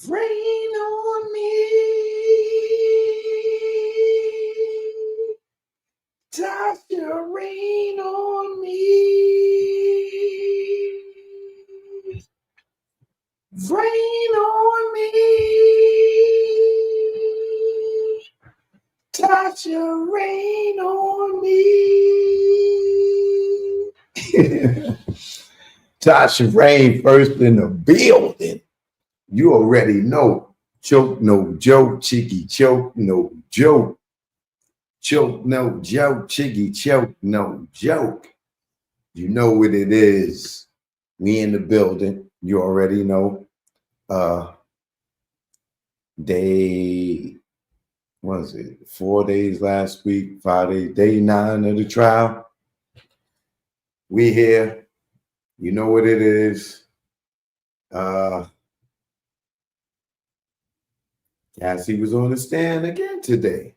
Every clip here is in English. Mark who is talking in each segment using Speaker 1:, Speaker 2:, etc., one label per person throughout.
Speaker 1: Rain on me, Tasha, rain on me, rain on me, Tasha, rain on me. Tasha Rain first in the building. You already know. Choke, no joke. Chicky, choke, no joke. Choke, no joke. Chicky, choke, no joke. You know what it is. We in the building. You already know. Day, what was it? 4 days last week, 5 days, day 9 of the trial. We here. You know what it is. Cassie was on the stand again today.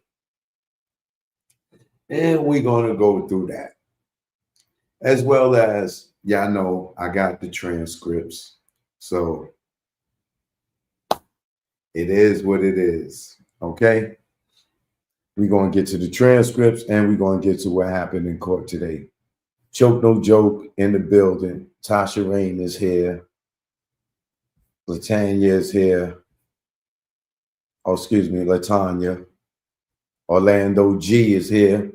Speaker 1: And we're going to go through that. As well as, y'all know, I got the transcripts. So it is what it is. Okay? We're going to get to the transcripts and we're going to get to what happened in court today. Choke no joke in the building. Tasha Rain is here. Latanya is here. Oh, excuse me, Latanya. Orlando G is here.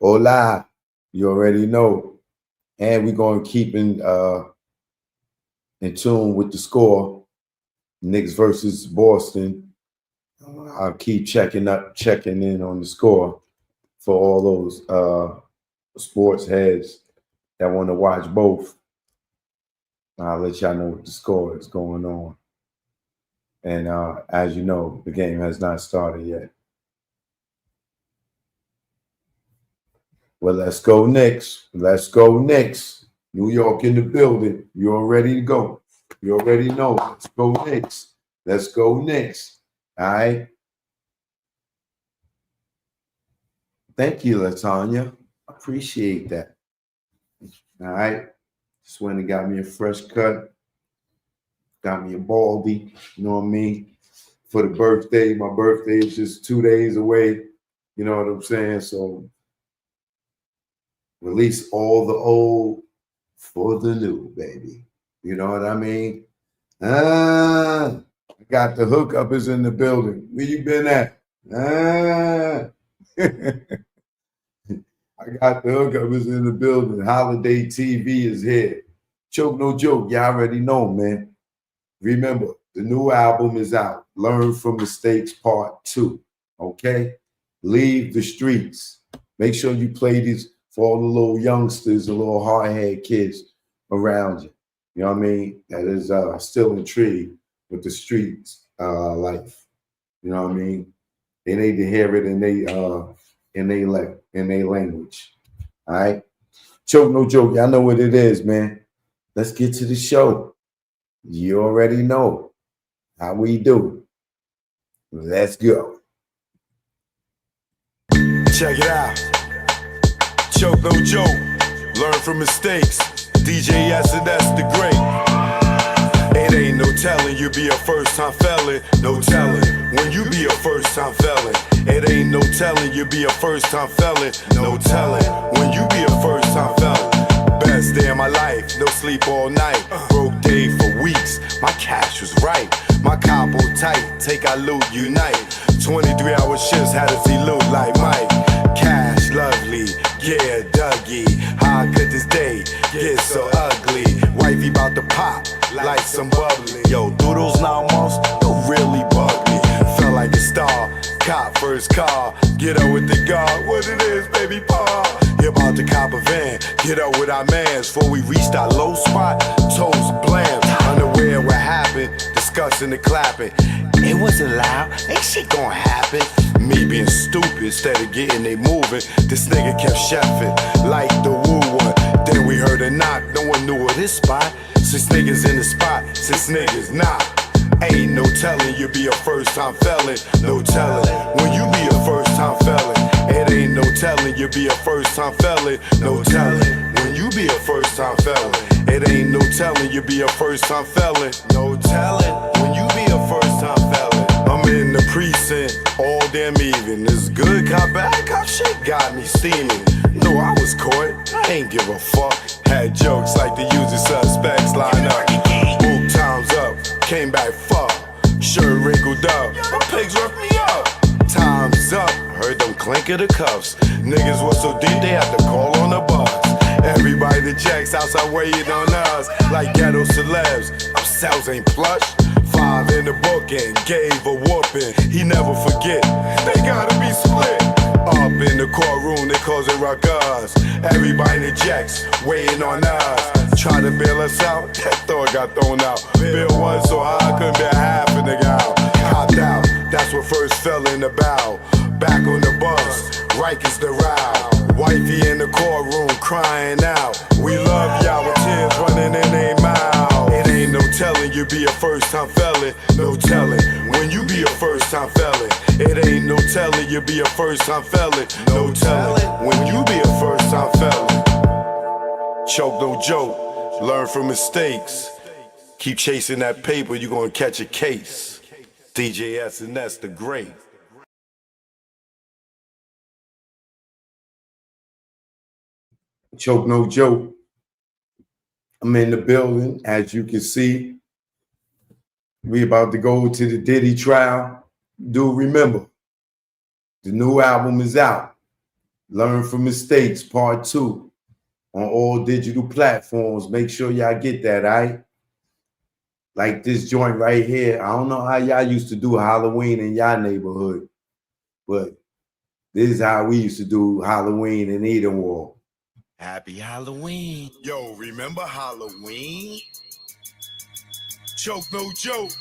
Speaker 1: Hola. You already know. And we're going to keep in tune with the score. Knicks versus Boston. I'll keep checking in on the score for all those sports heads that want to watch both. I'll let y'all know what the score is going on. And as you know, the game has not started yet. Well, let's go Knicks. Let's go Knicks. New York in the building. You all ready to go? You already know. Let's go Knicks. Let's go Knicks. All right. Thank you, Latanya. Appreciate that. All right. Just went and got me a fresh cut. Got me a baldy. You know what I mean? For the birthday. My birthday is just 2 days away. You know what I'm saying? So release all the old for the new, baby. You know what I mean? I got the hookup is in the building. Where you been at? I got the hookup is in the building. Holiday TV is here. Choke no joke. Y'all already know, man. Remember, the new album is out. Learn from Mistakes Part 2. Okay? Leave the streets. Make sure you play these for all the little youngsters, the little hard-headed kids around you. You know what I mean? That is still intrigued with the streets life. You know what I mean? They need to hear it in their language. All right? Choke no joke. Y'all know what it is, man. Let's get to the show. You already know how we do. Let's go.
Speaker 2: Check it out. Choke no joke. Learn from mistakes. DJ S&S the Great. It ain't no telling you be a first-time felon. No telling when you be a first-time felon. It ain't no telling you be a first-time felon. No telling when you be a first-time felon. Best day of my life, no sleep all night. Broke day for weeks, my cash was right. My combo tight, take our loot, unite. 23-hour shifts had to see loot like Mike. Cash lovely, yeah, Dougie. How could this day get so ugly? Wifey bout to pop like some bubbly. Yo, through those 9 months, you really bug me. Felt like a star, cop first car. Get up with the guard, what it is, baby, paw. You about to cop a van, get up with our mans. Before we reached our low spot, toes blam. Unaware what happened, discussing and clapping. It wasn't loud, ain't shit gonna happen. Me being stupid, instead of getting they moving, this nigga kept chefing like the woo one. Then we heard a knock, no one knew of this spot. 6 niggas in the spot, 6 niggas not. Ain't no telling you be a first-time felon. No telling when you be a first-time felon. It ain't no telling you be a first-time felon. No telling when you be a first-time felon. It ain't no telling you be a first-time felon. No telling when you be a first shit got me steaming. No, I was caught, ain't give a fuck. Had jokes like the usual suspects line up. Book times up, came back far. Shirt wrinkled up, my pigs roughed me up. Time's up, heard them clink of the cuffs. Niggas was so deep they had to call on the bus. Everybody that checks outside waiting on us. Like ghetto celebs, ourselves ain't plush. 5 in the book and gave a whooping. He never forget, they gotta be split. Up in the courtroom, they cause it ruckus. Everybody that checks waiting on us. Try to bail us out, that thought got thrown out. Bill one so high, I couldn't bear half a nigga out. Hopped out, that's what first fell in the bow. Back on the bus, Rikers the row. Wifey in the courtroom crying out. We love y'all with tears running in their mouth. It ain't no telling you be a first time felon. No telling when you be a first time felon. It ain't no telling you be a first time felon. No telling when you be a first time felon. Choke no joke, learn from mistakes. Keep chasing that paper, you gonna catch a case. DJ S&S the Great.
Speaker 1: Choke no joke. I'm in the building, as you can see. We about to go to the Diddy trial. Do remember, the new album is out. Learn from Mistakes, Part 2, on all digital platforms. Make sure y'all get that, all right? Like this joint right here. I don't know how y'all used to do Halloween in y'all neighborhood, but this is how we used to do Halloween in Edenwald.
Speaker 2: Happy Halloween. Yo, remember Halloween? Choke no joke.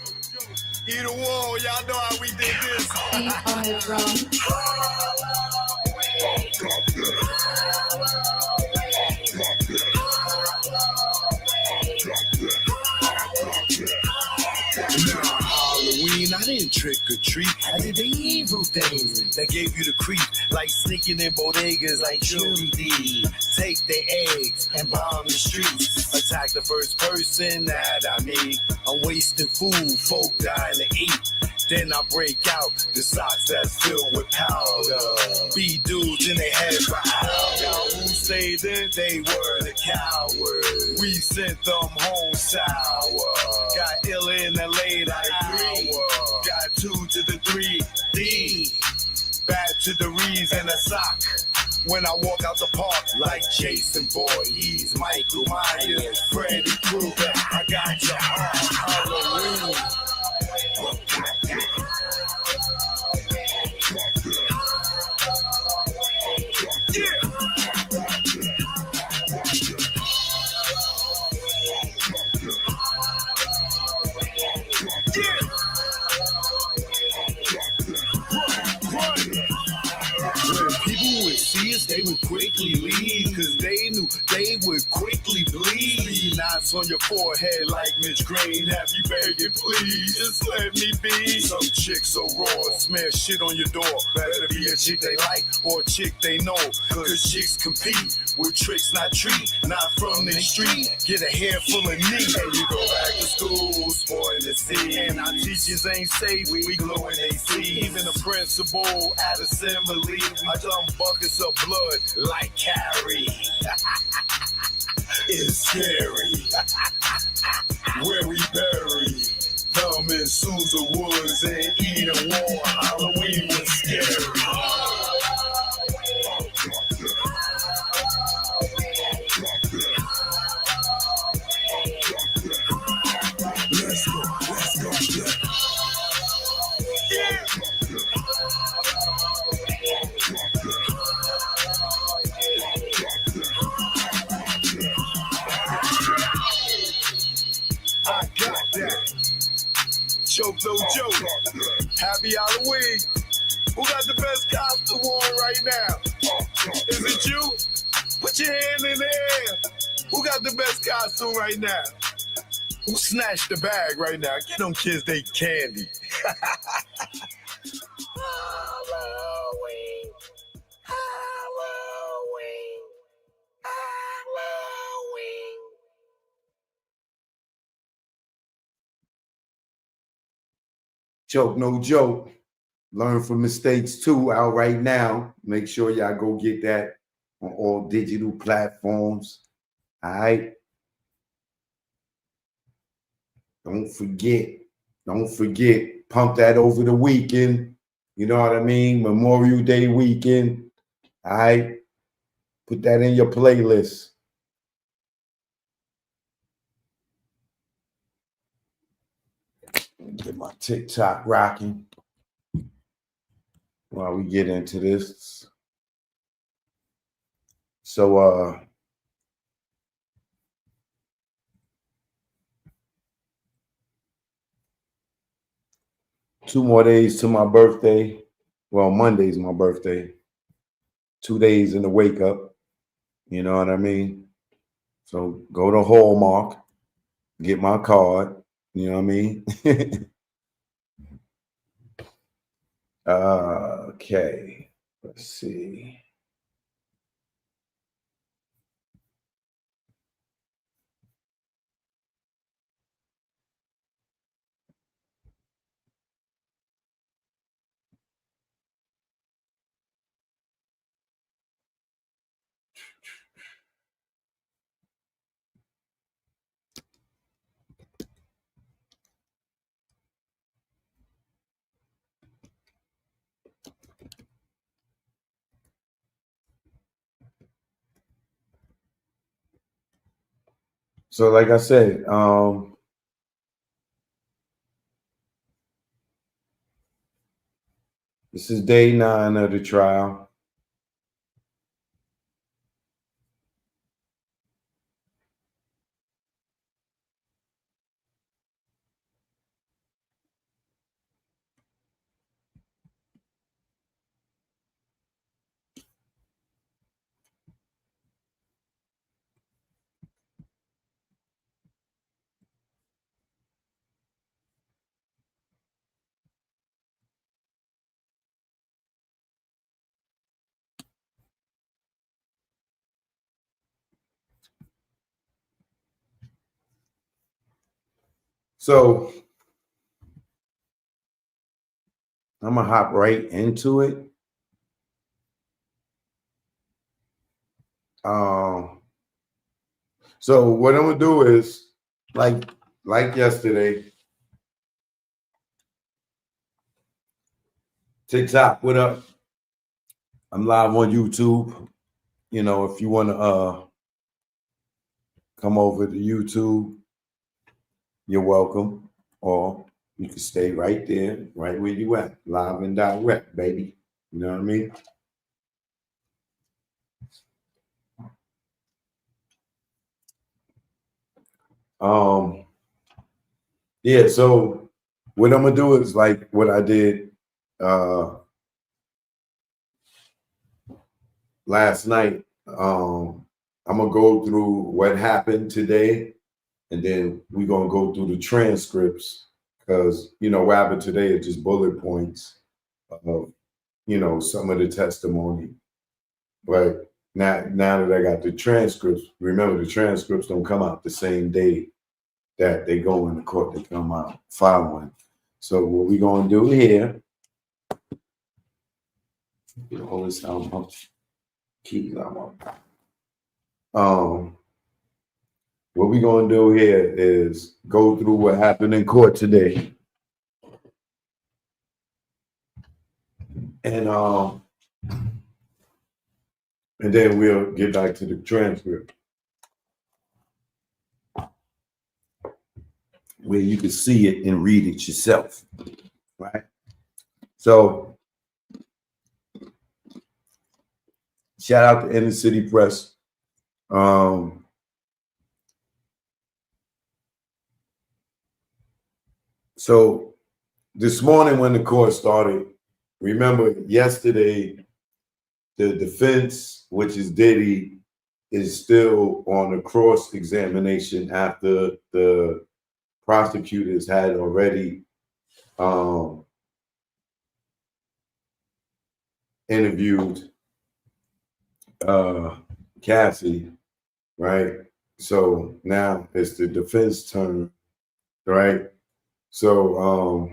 Speaker 2: Eat a wall, y'all know how we did this. Halloween, I didn't trick or treat. I did the evil things that gave you the creep, like sneaking in bodegas like Judy. Take the eggs and bomb the streets. Attack the first person that I meet. I'm wasting food, folk dying to eat. Then I break out the socks that's filled with powder. Be dudes in their heads for hours. Who stayed in? They were the cowards. We sent them home sour. Got ill in the late hour. Got 2 to the 3D. Back to the Reeds and a sock. When I walk out the park like Jason Voorhees, Michael Myers, Freddy Krueger, I got your Halloween. They would quickly leave, cause they knew they would quickly bleed. 3 knots on your forehead like Mitch Green. Have you begging, please, just let me be. Some chick so raw, smash shit on your door. Better be a chick they like or a chick they know. Cause chicks compete with tricks, not treat. Not from the street, get a hair full of knee. And you go back to school, spoiling the scene. And our teachers ain't safe, we glow in they see. Even the principal at assembly, I dump buckets of blood like Carrie. It's scary. Where we bury them in Sousa Woods and Eden War. Halloween was scary. Let's go. Yeah. I got that. Choke no joke. Happy Halloween. Who got the best costume on right now? Is it you? Put your hand in the air. Who got the best costume right now? Who snatched the bag right now? Get them kids they candy. Halloween. Halloween. Halloween.
Speaker 1: Choke no joke. Learn from Mistakes 2 out right now. Make sure y'all go get that on all digital platforms. All right. Don't forget. Pump that over the weekend. You know what I mean? Memorial Day weekend. All right. Put that in your playlist. Get my TikTok rocking while we get into this. So 2 more days to my birthday. Well, Monday's my birthday. 2 days in the wake up. You know what I mean? So go to Hallmark, get my card. You know what I mean? Okay. Let's see. So like I said, this is day 9 of the trial. So I'm gonna hop right into it. So what I'm gonna do is like yesterday, TikTok, what up? I'm live on YouTube. You know, if you wanna come over to YouTube, you're welcome. Or you can stay right there, right where you at, live and direct, baby. You know what I mean? Yeah, so what I'm gonna do is like what I did last night. I'm gonna go through what happened today, and then we're gonna go through the transcripts because you know what happened today is just bullet points of you know some of the testimony. But now that I got the transcripts, remember the transcripts don't come out the same day that they go in the court. They come out following. So what we gonna do here? All this how keys I'm on. What we gonna do here is go through what happened in court today, and then we'll get back to the transcript where you can see it and read it yourself, right? So shout out to Inner City Press. So this morning when the court started, remember yesterday, the defense, which is Diddy, is still on a cross-examination after the prosecutors had already interviewed Cassie, right? So now it's the defense turn, right? So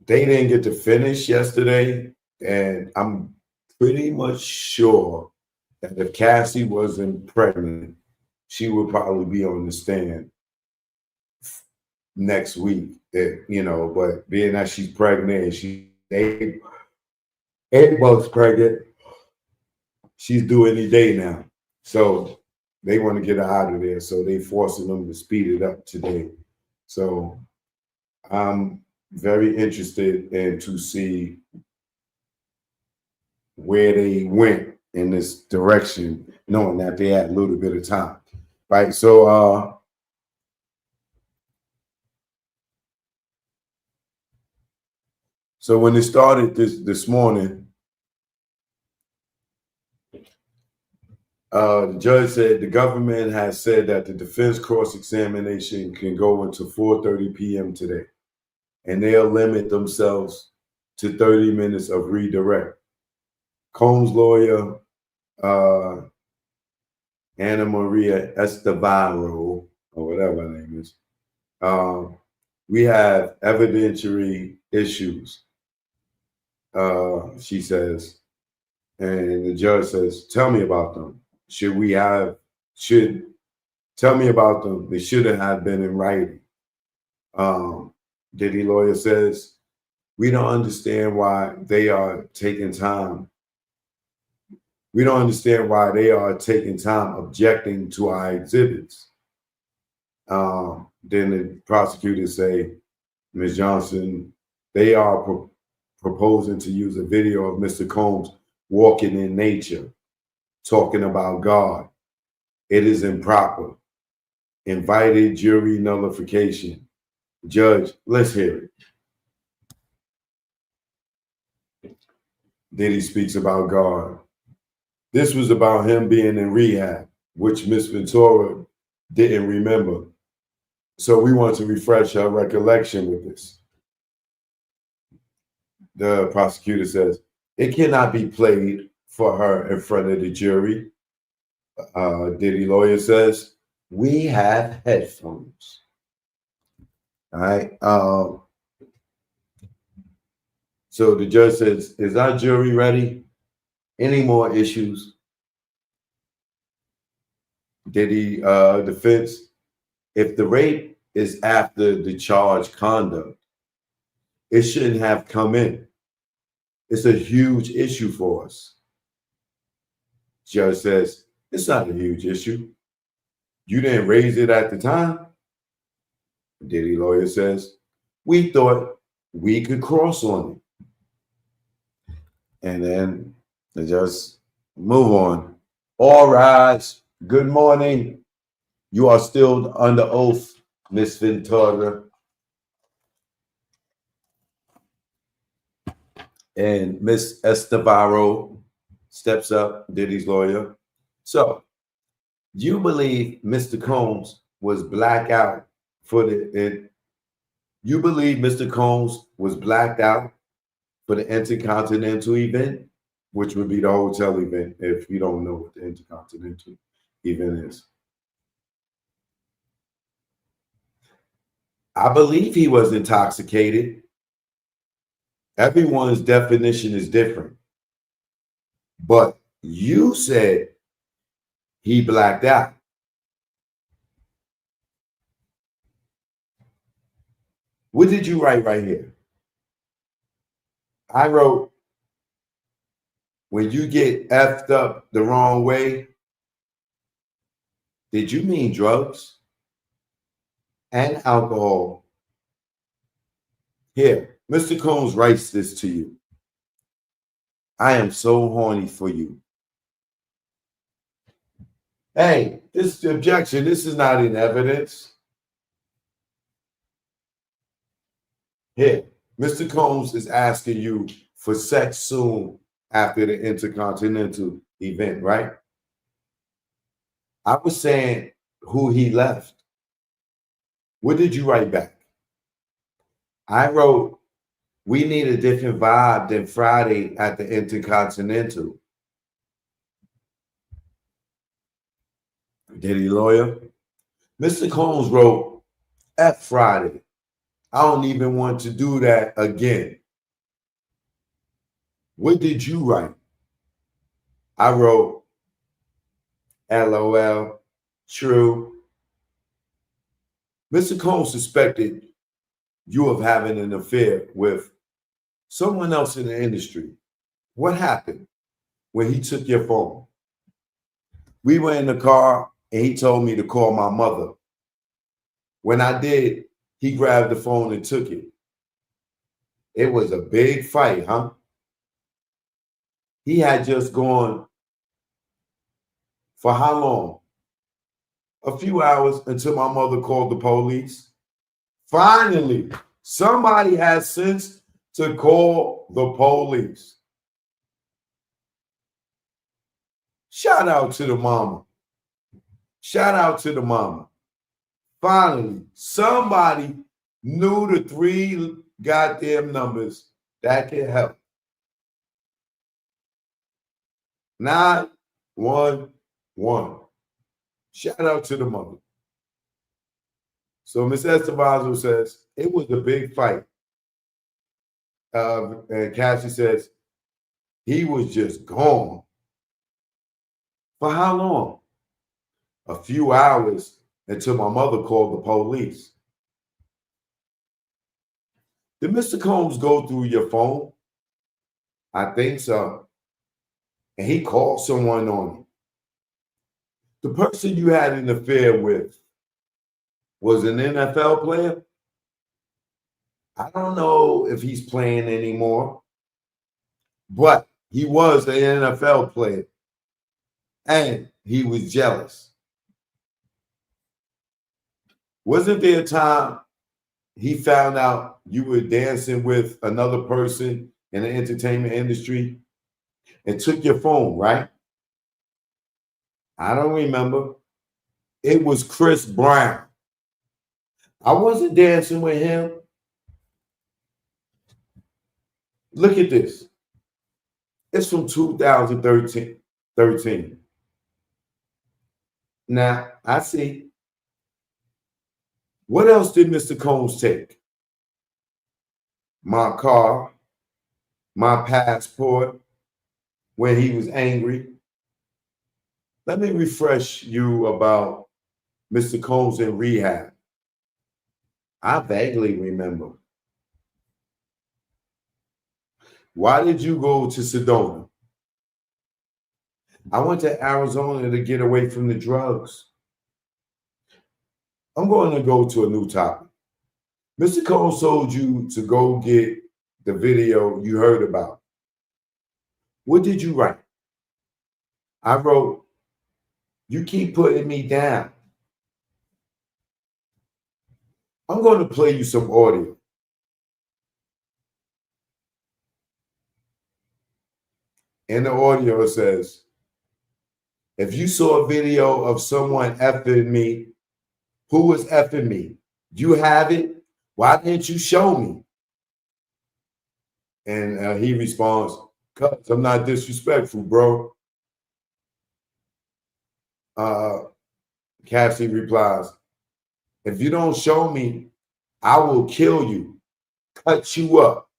Speaker 1: they didn't get to finish yesterday, and I'm pretty much sure that if Cassie wasn't pregnant, she would probably be on the stand next week. But being that she's pregnant and she's 8 months pregnant, she's due any day now. So they want to get her out of there. So they forcing them to speed it up today. So I'm very interested in to see where they went in this direction, knowing that they had a little bit of time. Right. So when it started this morning, the judge said the government has said that the defense cross-examination can go into 4:30 p.m. today, and they'll limit themselves to 30 minutes of redirect. Combs' lawyer, Ana Maria Estevaro, or whatever her name is, we have evidentiary issues, she says. And the judge says, tell me about them. Tell me about them. They shouldn't have been in writing. Diddy lawyer says, we don't understand why they are taking time. We don't understand why they are taking time objecting to our exhibits. Then the prosecutors say, Ms. Johnson, they are proposing to use a video of Mr. Combs walking in nature, talking about God. It is improper. Invited jury nullification. Judge, let's hear it. Diddy speaks about God. This was about him being in rehab, which Miss Ventura didn't remember. So we want to refresh her recollection with this. The prosecutor says, it cannot be played for her in front of the jury. Diddy lawyer says, we have headphones. All right. So the judge says, is our jury ready? Any more issues? Diddy defense, if the rape is after the charged conduct, it shouldn't have come in. It's a huge issue for us. Judge says, it's not a huge issue. You didn't raise it at the time. Diddy lawyer says, we thought we could cross on it. And then they just move on. All rise. Good morning. You are still under oath, Miss Ventura. And Miss Estevaro steps up, Diddy's lawyer. So, you believe Mr. Combs was blacked out for you believe Mr. Combs was blacked out for the Intercontinental event, which would be the hotel event if you don't know what the Intercontinental event is. I believe he was intoxicated. Everyone's definition is different. But you said he blacked out. What did you write right here? I wrote, when you get effed up the wrong way, did you mean drugs and alcohol? Here, Mr. Combs writes this to you. I am so horny for you. Hey, this is the objection. This is not in evidence. Here, Mr. Combs is asking you for sex soon after the Intercontinental event, right? I was saying who he left. What did you write back? I wrote, we need a different vibe than Friday at the Intercontinental. Diddy lawyer. Mr. Combs wrote, F Friday. I don't even want to do that again. What did you write? I wrote, LOL, true. Mr. Combs suspected you of having an affair with someone else in the industry. What happened when he took your phone? We were in the car and he told me to call my mother. When I did, he grabbed the phone and took it. It was a big fight, huh? He had just gone for how long? A few hours until my mother called the police. Finally, somebody has sense to call the police. Shout out to the mama. Shout out to the mama. Finally, somebody knew the 3 goddamn numbers that can help. 911. Shout out to the mother. So Miss Estevado says, it was a big fight. And Cassie says, he was just gone. For how long? A few hours until my mother called the police. Did Mr. Combs go through your phone? I think so. And he called someone on it. The person you had an affair with was an NFL player? I don't know if he's playing anymore, but he was an NFL player and he was jealous. Wasn't there a time he found out you were dancing with another person in the entertainment industry and took your phone, right? I don't remember. It was Chris Brown. I wasn't dancing with him. Look at this. It's from 2013. Now, I see. What else did Mr. Combs take? My car, my passport, when he was angry. Let me refresh you about Mr. Combs in rehab. I vaguely remember. Why did you go to Sedona? I went to Arizona to get away from the drugs. I'm going to go to a new topic. Mr. Combs told you to go get the video you heard about. What did you write? I wrote, you keep putting me down. I'm going to play you some audio. In the audio, it says, if you saw a video of someone effing me, who was effing me? You have it? Why didn't you show me? And he responds, cuz I'm not disrespectful, bro. Cassie replies, if you don't show me, I will kill you, cut you up.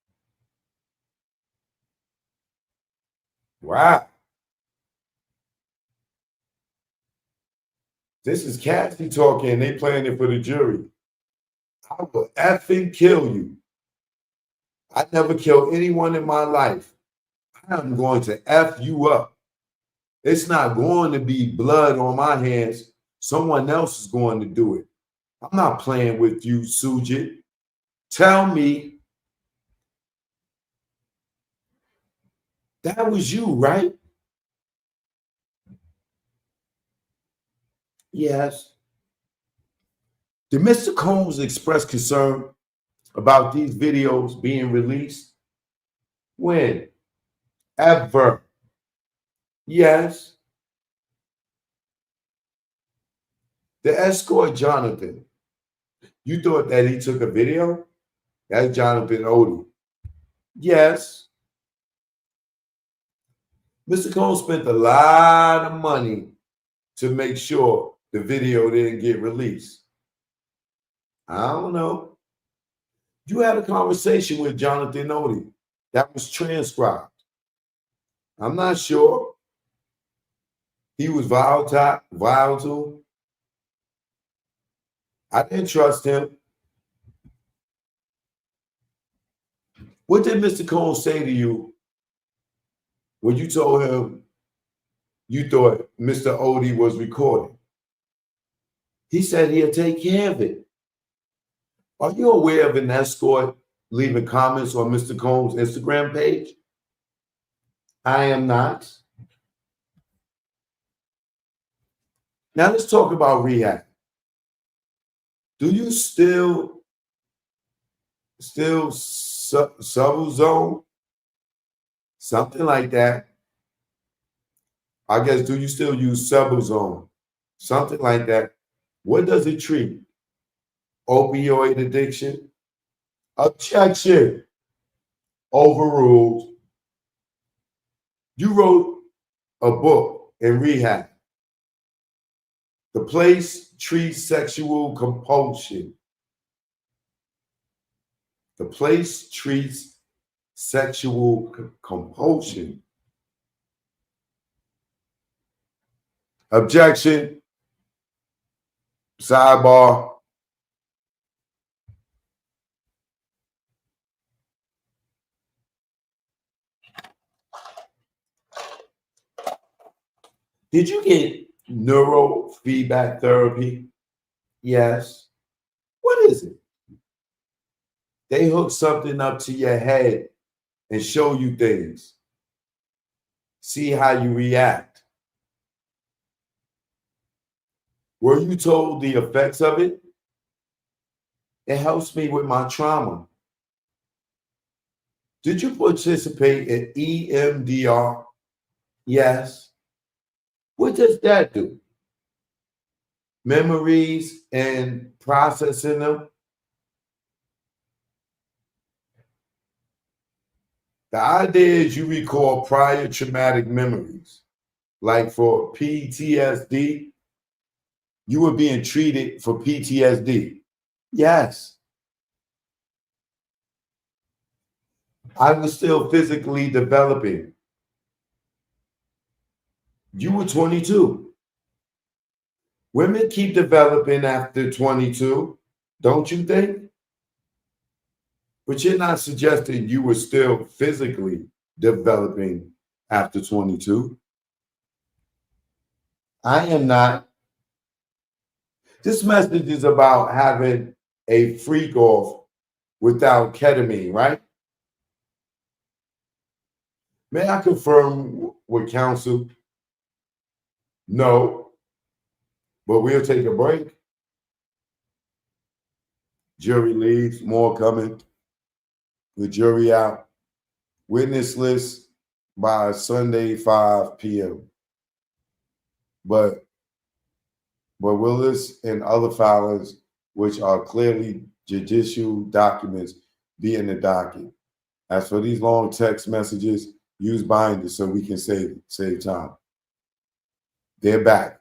Speaker 1: Wow. This is Cassie talking. They playing it for the jury. I will effing kill you. I never killed anyone in my life. I'm going to F you up. It's not going to be blood on my hands. Someone else is going to do it. I'm not playing with you, Sujit. Tell me that was you, right? Yes. Did Mr. Combs express concern about these videos being released? When? Ever? Yes. The escort Jonathan, you thought that he took a video? That's Jonathan Odie. Yes. Mr. Combs spent a lot of money to make sure the video didn't get released. I don't know. You had a conversation with Jonathan Odie that was transcribed. I'm not sure. He was volatile. I didn't trust him. What did Mr. Combs say to you when you told him you thought Mr. Odie was recording? He said he'll take care of it. Are you aware of an escort leaving comments on Mr. Combs' Instagram page? I am not. Now let's talk about rehab. Do you still subtle zone? Something like that. I guess, do you still use Sublazone? Something like that. What does it treat? Opioid addiction? Objection. Overruled. You wrote a book in rehab. The place treats sexual compulsion. The place treats sexual compulsion. Objection. Sidebar. Did you get neurofeedback therapy? Yes. What is it? They hook something up to your head and show you things. See how you react. Were you told the effects of it? It helps me with my trauma. Did you participate in EMDR? Yes. What does that do? Memories and processing them? The idea is you recall prior traumatic memories. Like for PTSD, you were being treated for PTSD. Yes. I was still physically developing. You were 22. Women keep developing after 22, don't you think? But you're not suggesting you were still physically developing after 22. I am not. This message is about having a freak off without ketamine, right? May I confirm with counsel? No, but we'll take a break. Jury leaves, more coming. The jury out. Witness list by Sunday, 5 p.m. But Willis and other filings, which are clearly judicial documents, be in the docket. As for these long text messages, use binders so we can save time. They're back.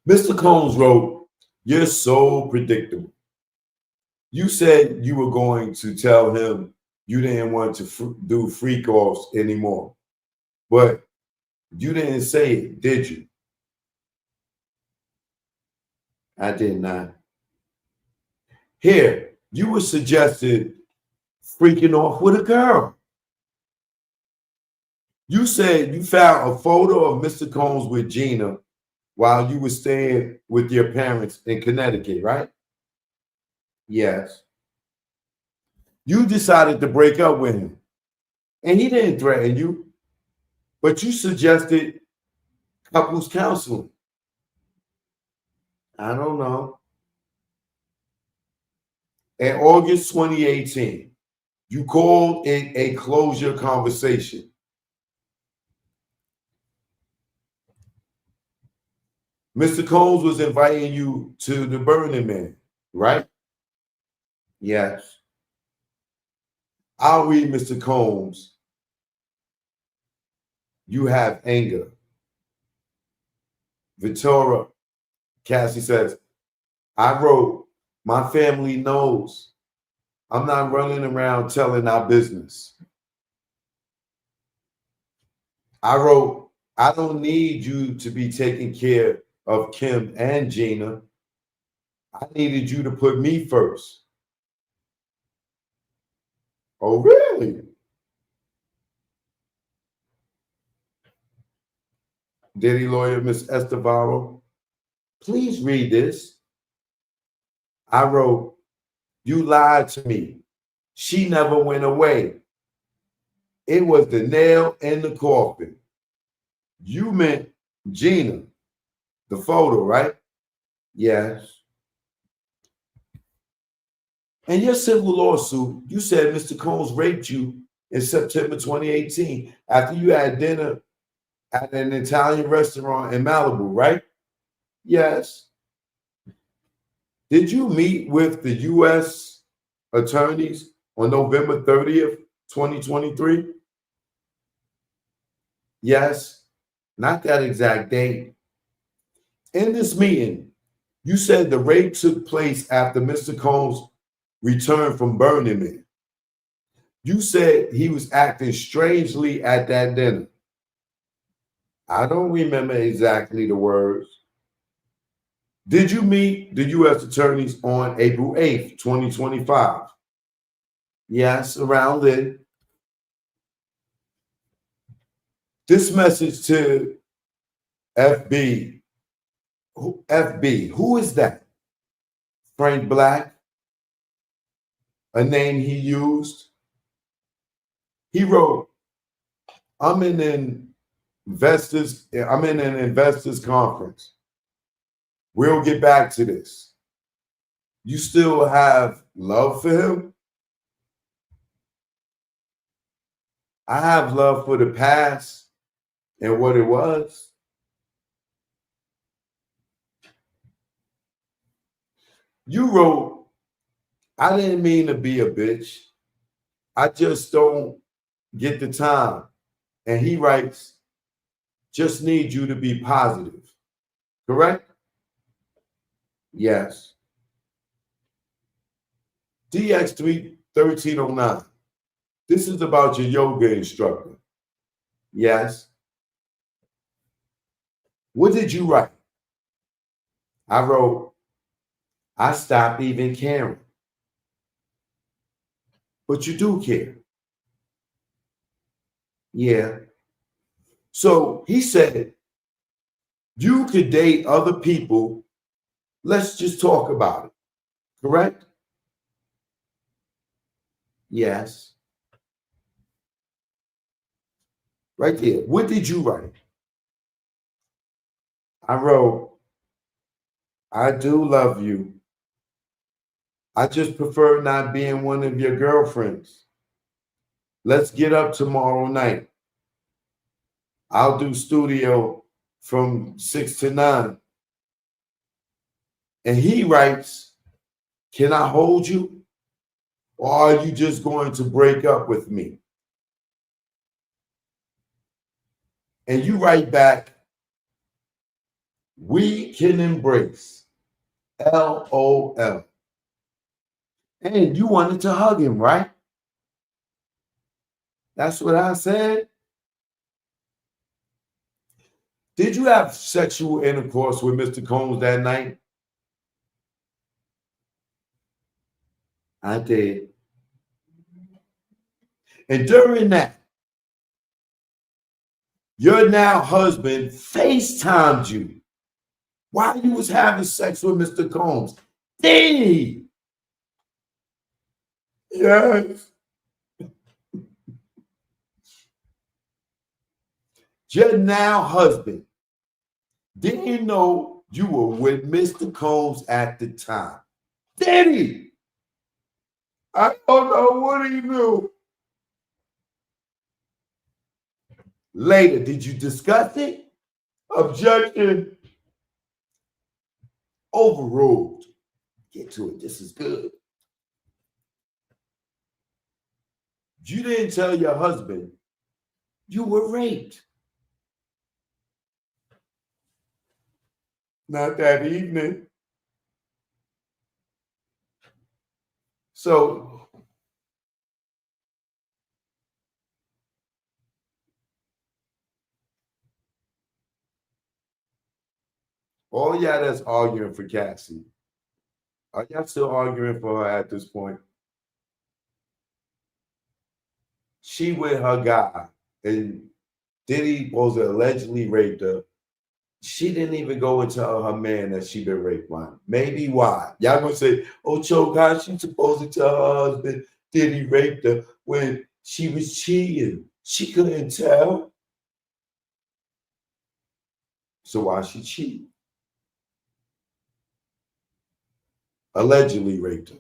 Speaker 1: Mr. Combs wrote, "You're so predictable. You said you were going to tell him you didn't want to do freak offs anymore, but you didn't say it, did you?" I did not. Here, you were suggested freaking off with a girl. You said you found a photo of Mr. Combs with Gina while you were staying with your parents in Connecticut, right? Yes. You decided to break up with him, and he didn't threaten you, but you suggested couples counseling. I don't know. In August 2018, you called it a closure conversation. Mr. Combs was inviting you to the Burning Man, right? Yes. I'll read Mr. Combs. You have anger. Victoria, Cassie says, I wrote, my family knows. I'm not running around telling our business. I wrote, I don't need you to be taking care of Kim and Gina. I needed you to put me first. Oh, really? Diddy lawyer, Miss Estevaro, please read this. I wrote, you lied to me. She never went away. It was the nail in the coffin. You meant Gina, the photo, right? Yes. In your civil lawsuit, you said Mr. Combs raped you in September 2018 after you had dinner at an Italian restaurant in Malibu, right? Yes. Did you meet with the U.S. attorneys on November 30th, 2023? Yes. Not that exact date. In this meeting, you said the rape took place after Mr. Combs returned from Burning Man. You said he was acting strangely at that dinner. I don't remember exactly the words. Did you meet the U.S. attorneys on April 8th, 2025? Yes, around then. This message to FB. FB, who is that? Frank Black, a name he used. He wrote, I'm in an investors conference. We'll get back to this. You still have love for him? I have love for the past and what it was. You wrote, I didn't mean to be a bitch. I just don't get the time. And he writes, just need you to be positive. Correct? Yes. DX1309. This is about your yoga instructor. Yes. What did you write? I wrote, I stopped even caring. But you do care. Yeah. So he said, you could date other people. Let's just talk about it. Correct? Yes. Right there. What did you write? I wrote, I do love you. I just prefer not being one of your girlfriends. Let's get up tomorrow night. I'll do studio from 6 to 9. And he writes, can I hold you? Or are you just going to break up with me? And you write back, we can embrace. LOL. And you wanted to hug him, right? That's what I said. Did you have sexual intercourse with Mr. Combs that night? I did. And during that, your now husband FaceTimed you while you was having sex with Mr. Combs. Did he? Yes. Your now husband didn't know you were with Mr. Combs at the time. Did he? I don't know what he knew. Later, did you discuss it? Objection. Overruled. Get to it. This is good. You didn't tell your husband you were raped. Not that evening. So All y'all that's arguing for Cassie, are y'all still arguing for her at this point? She with her guy, and Diddy was allegedly raped her. She didn't even go and tell her man that she been raped by him. Maybe why? Y'all gonna say, oh, Joe, God, she supposed to tell her husband Diddy raped her when she was cheating. She couldn't tell. So why she cheat? Allegedly raped her,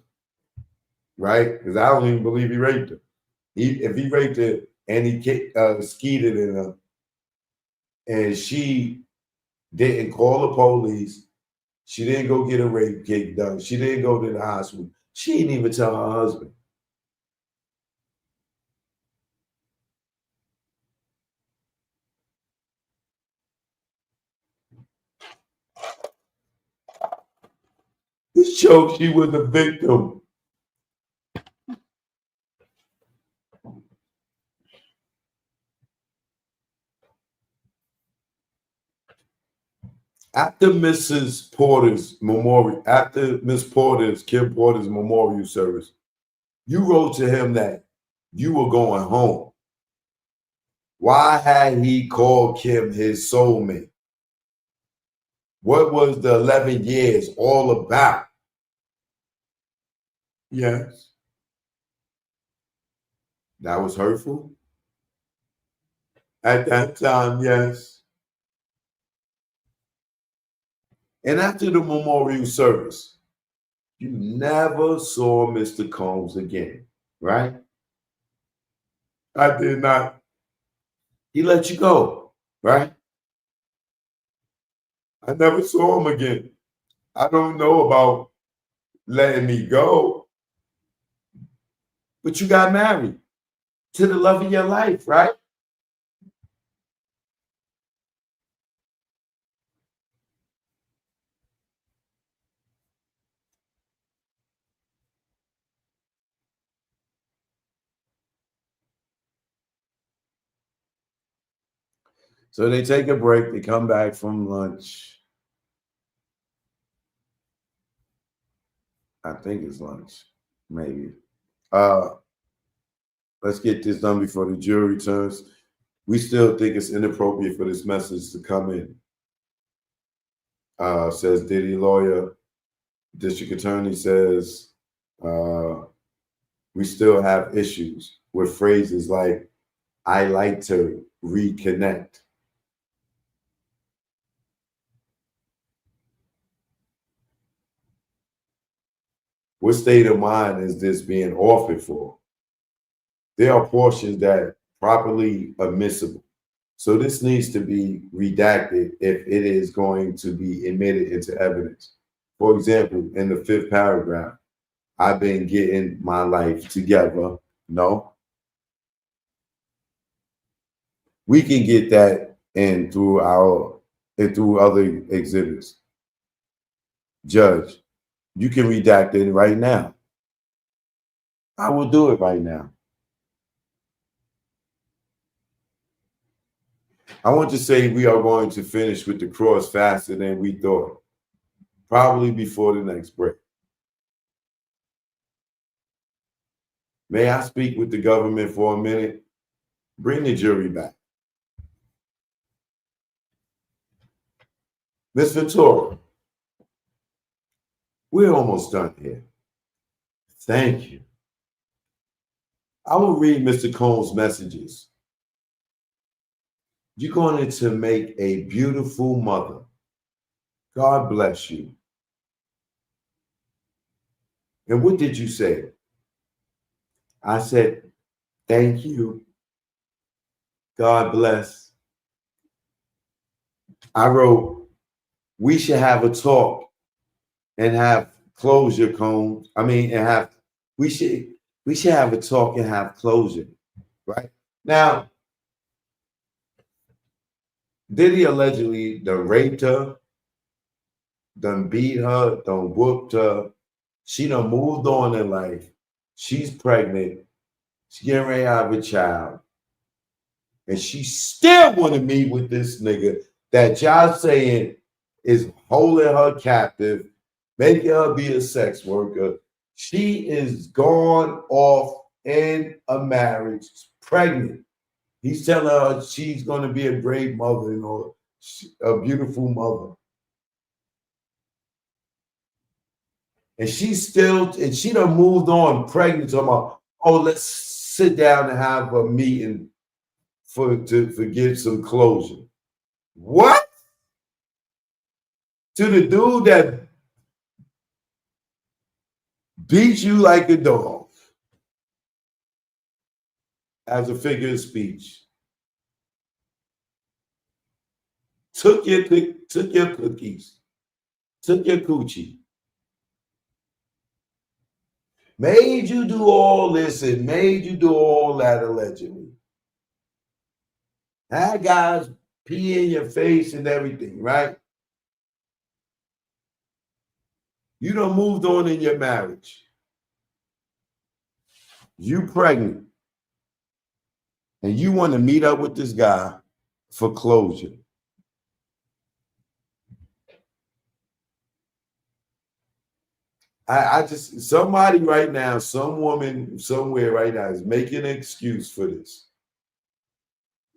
Speaker 1: right? Because I don't even believe he raped her. If he raped her and he skeeted in her, and she didn't call the police, she didn't go get a rape kit done, she didn't go to the hospital, she didn't even tell her husband. This shows she was a victim. After Mrs. Porter's memorial, after Kim Porter's memorial service, you wrote to him that you were going home. Why had he called Kim his soulmate? What was the 11 years all about? Yes. That was hurtful? At that time, yes. And after the memorial service, you never saw Mr. Combs again, right? I did not. He let you go, right? I never saw him again. I don't know about letting me go, but you got married to the love of your life, right? So they take a break, they come back from lunch. I think it's lunch, maybe. Let's get this done before the jury returns. We still think it's inappropriate for this message to come in. Says Diddy lawyer. District attorney says we still have issues with phrases like, I like to reconnect. What state of mind is this being offered for? There are portions that are properly admissible. So this needs to be redacted if it is going to be admitted into evidence. For example, in the 5th paragraph, I've been getting my life together. No. We can get that in through other exhibits. Judge, you can redact it right now. I will do it right now. I want to say we are going to finish with the cross faster than we thought, probably before the next break. May I speak with the government for a minute? Bring the jury back. Ms. Ventura, we're almost done here. Thank you. I will read Mr. Combs' messages. You're going to make a beautiful mother. God bless you. And what did you say? I said, thank you. God bless. I wrote, we should have a talk and have closure, Combs. We should have a talk and have closure, right? Now, Diddy allegedly done raped her, done beat her, done whooped her. She done moved on in life. She's pregnant. She's getting ready to have a child. And she still want to meet with this nigga that y'all saying is holding her captive, making her be a sex worker. She is gone off in a marriage, pregnant. He's telling her she's going to be a great mother and a beautiful mother. And she done moved on pregnant, talking about, oh, let's sit down and have a meeting to get some closure. What? To the dude that beat you like a dog as a figure of speech. Took your cookies, took your coochie. Made you do all this and made you do all that allegedly. Had guys pee in your face and everything, right? You done moved on in your marriage. You pregnant. And you want to meet up with this guy for closure. Somebody right now, some woman somewhere right now is making an excuse for this.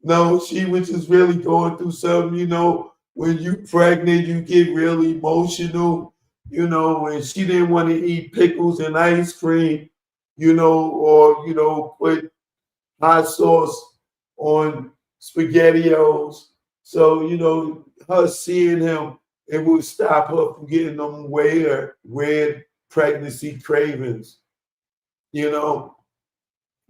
Speaker 1: No, she was just really going through something, when you pregnant, you get really emotional, and she didn't want to eat pickles and ice cream, or, put hot sauce on SpaghettiOs. So, her seeing him, it would stop her from getting them weird pregnancy cravings. You don't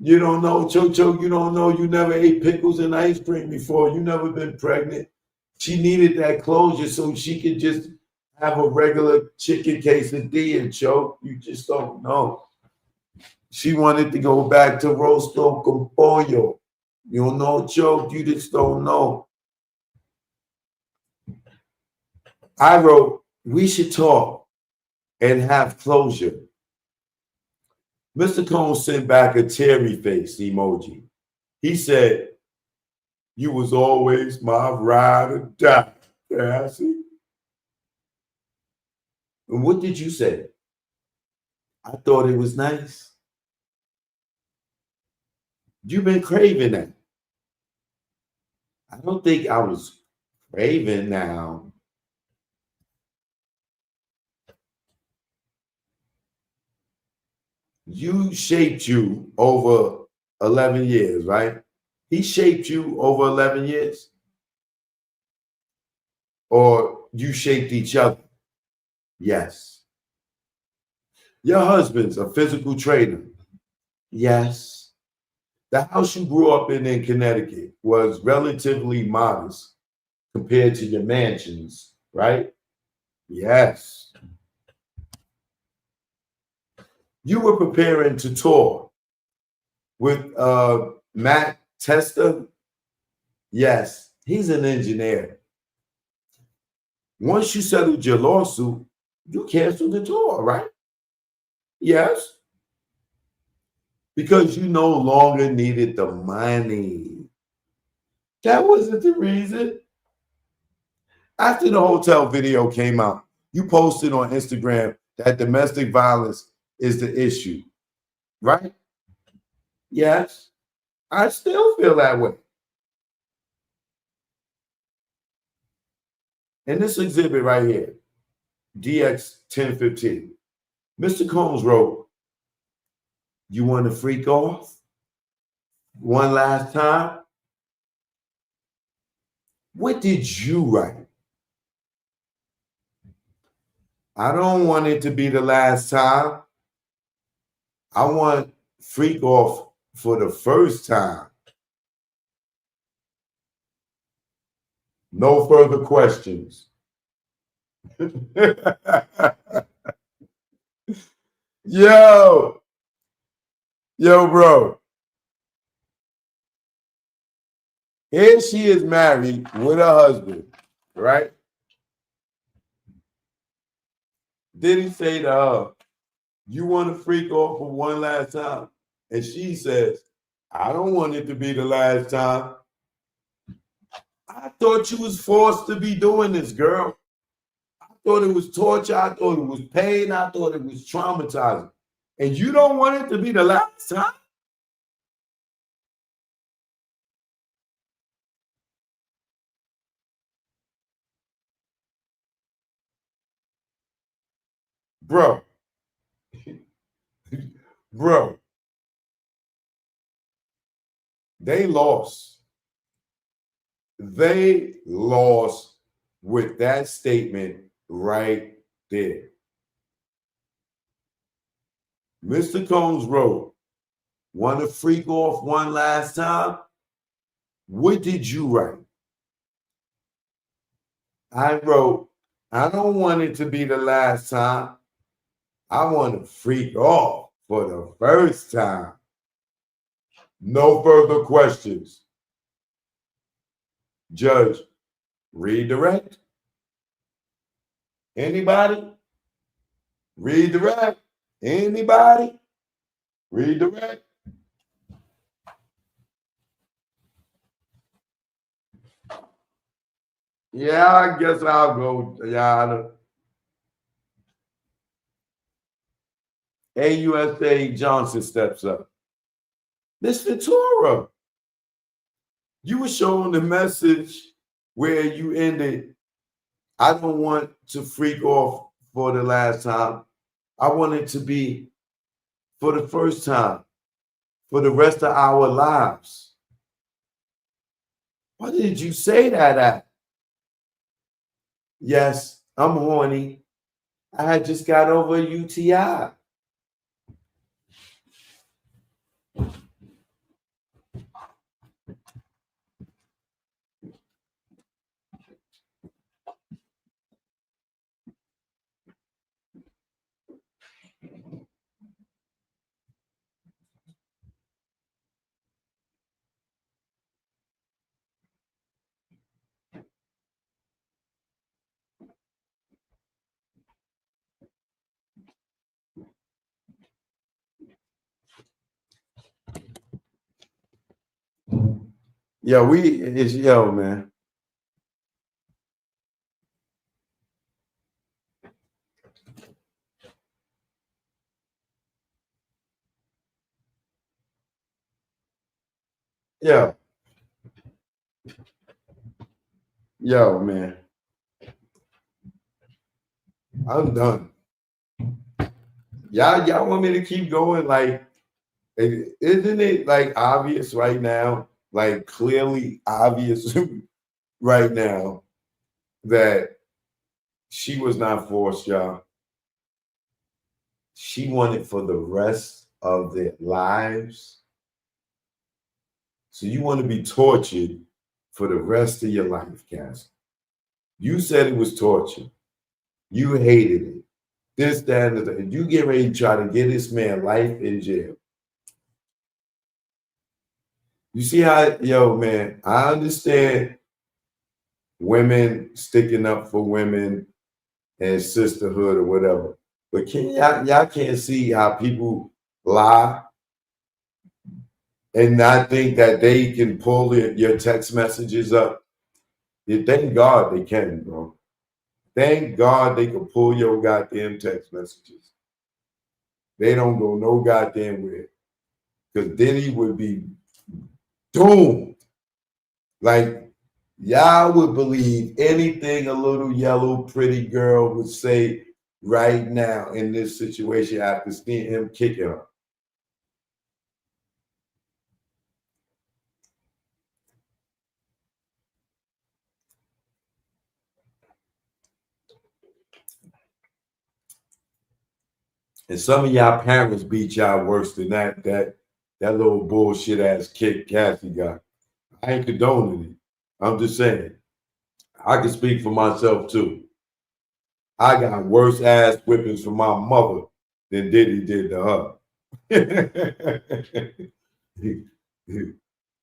Speaker 1: know, Chocho, you don't know, you never ate pickles and ice cream before. You never been pregnant. She needed that closure so she could just have a regular chicken quesadilla, Cho. You just don't know. She wanted to go back to rosto con pollo. You don't know, Cho, you just don't know. I wrote, we should talk and have closure. Mr. Combs sent back a teary face emoji. He said, you was always my ride or die, Cassie. And what did you say? I thought it was nice. You've been craving that. I don't think I was craving now. You shaped you over 11 years, right? He shaped you over 11 years? Or you shaped each other? Yes. Your husband's a physical trainer? Yes. The house you grew up in Connecticut was relatively modest compared to your mansions, right? Yes. You were preparing to tour with Matt Testa? Yes, he's an engineer. Once you settled your lawsuit, you canceled the tour, right? Yes. Because you no longer needed the money. That wasn't the reason. After the hotel video came out, you posted on Instagram that domestic violence is the issue, right? Yes. I still feel that way. And this exhibit right here, DX 1015, Mr. Combs wrote, you want to freak off one last time? What did you write? I don't want it to be the last time. I want freak off for the first time. No further questions. Yo, bro. Here she is married with her husband, right? Did he say to her, you want to freak off for one last time? And she says, I don't want it to be the last time. I thought you was forced to be doing this, girl. thought it was torture. I thought it was pain. I thought it was traumatizing. And you don't want it to be the last time? Bro. Bro. They lost. They lost with that statement right there. Mr. Combs wrote, want to freak off one last time? What did you write? I wrote, I don't want it to be the last time. I want to freak off for the first time. No further questions. Judge, redirect. Anybody? Redirect. Anybody? Redirect. Yeah, I guess I'll go, Yana. AUSA Johnson steps up. Mr. Tora, you were showing the message where you ended, I don't want to freak off for the last time. I want it to be for the first time, for the rest of our lives. What did you say that at? Yes, I'm horny. I had just got over a UTI. Yo, man. Yo, man. I'm done. Y'all want me to keep going? Like, isn't it like obvious right now? Like clearly obvious right now that she was not forced, y'all. She wanted for the rest of their lives. So you want to be tortured for the rest of your life, Cassie. You said it was torture. You hated it. This, that, and that. You get ready to try to get this man life in jail. You see how, yo, man, I understand women sticking up for women and sisterhood or whatever. But can y'all can't see how people lie and not think that they can pull your text messages up? Thank God they can, bro. Thank God they can pull your goddamn text messages. They don't go no goddamn where. Because Diddy would be doomed. Like, y'all would believe anything a little yellow pretty girl would say right now in this situation after seeing him kicking her. And some of y'all parents beat y'all worse than that little bullshit ass kick Cassie got. I ain't condoning it. I'm just saying. I can speak for myself too. I got worse ass whippings from my mother than Diddy did to her.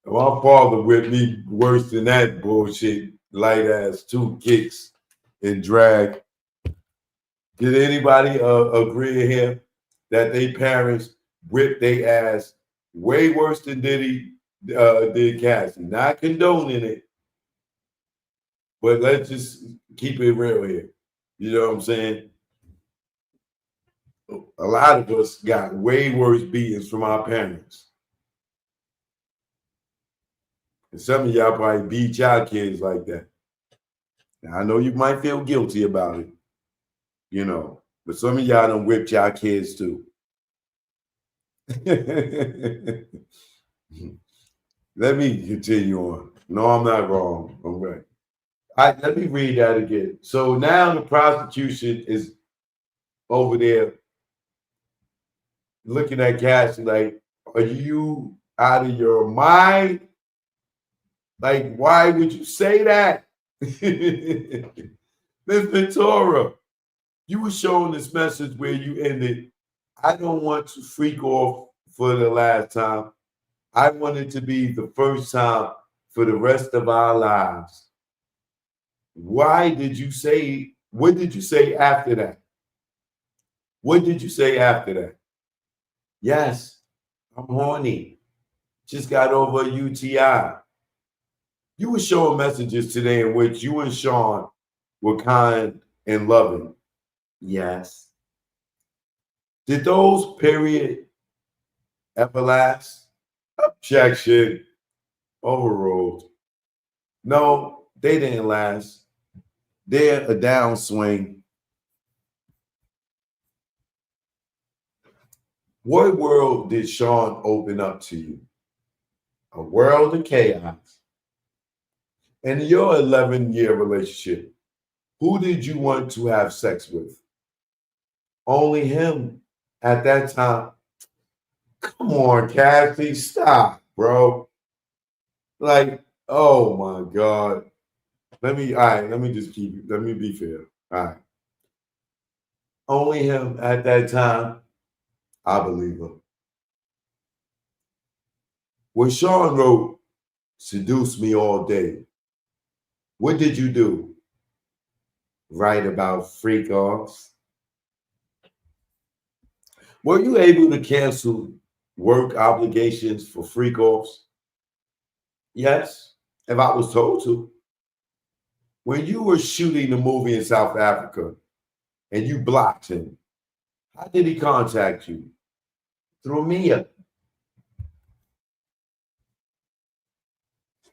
Speaker 1: My father whipped me worse than that bullshit, light ass 2 kicks and drag. Did anybody agree here that they parents whipped their ass way worse than Diddy did Cassie? Not condoning it, but let's just keep it real here. You know what I'm saying? A lot of us got way worse beatings from our parents. And some of y'all probably beat y'all kids like that. Now, I know you might feel guilty about it, you know, but some of y'all done whipped y'all kids too. Let me continue on. No, I'm not wrong. I'm right. Let me read that again. So now the prosecution is over there looking at Cassie like, are you out of your mind? Like, why would you say that? Miss Ventura, you were showing this message where you ended, I don't want to freak off for the last time. I want it to be the first time for the rest of our lives. Why did you say, what did you say after that? What did you say after that? Yes, I'm horny. Just got over a UTI. You were showing messages today in which you and Sean were kind and loving. Yes. Did those period ever last? Objection. Overruled. No, they didn't last. They're a downswing. What world did Sean open up to you? A world of chaos. In your 11-year relationship, who did you want to have sex with? Only him at that time. Come on, Cassie, stop, bro. Like, oh my God. Let me be fair. All right. Only him at that time, I believe him. When Sean wrote, seduce me all day, what did you do? Write about freak offs? Were you able to cancel work obligations for freak offs? Yes, if I was told to. When you were shooting the movie in South Africa and you blocked him, how did he contact you? Through Mia.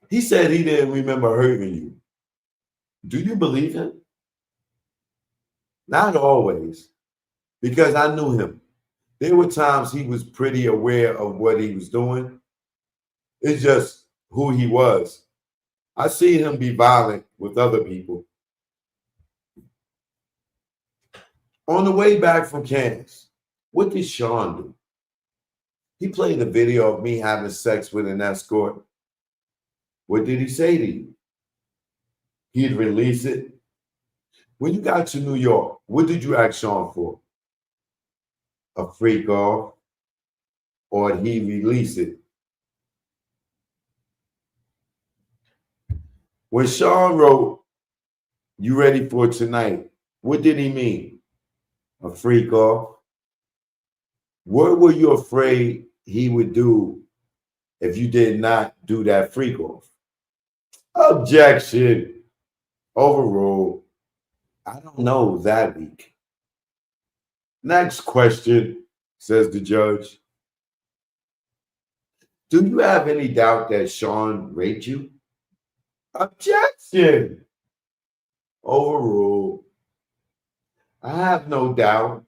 Speaker 1: He said he didn't remember hurting you. Do you believe him? Not always, because I knew him. There were times he was pretty aware of what he was doing. It's just who he was. I see him be violent with other people. On the way back from Cannes, what did Sean do? He played a video of me having sex with an escort. What did he say to you? He'd release it. When you got to New York, what did you ask Sean for? A freak off? Or did he release it? When Sean wrote, you ready for tonight, what did he mean? A freak off? What were you afraid he would do if you did not do that freak off? Objection. Overruled. I don't know that week. Next question, says the judge. Do you have any doubt that Sean raped you? Objection. Overruled. I have no doubt.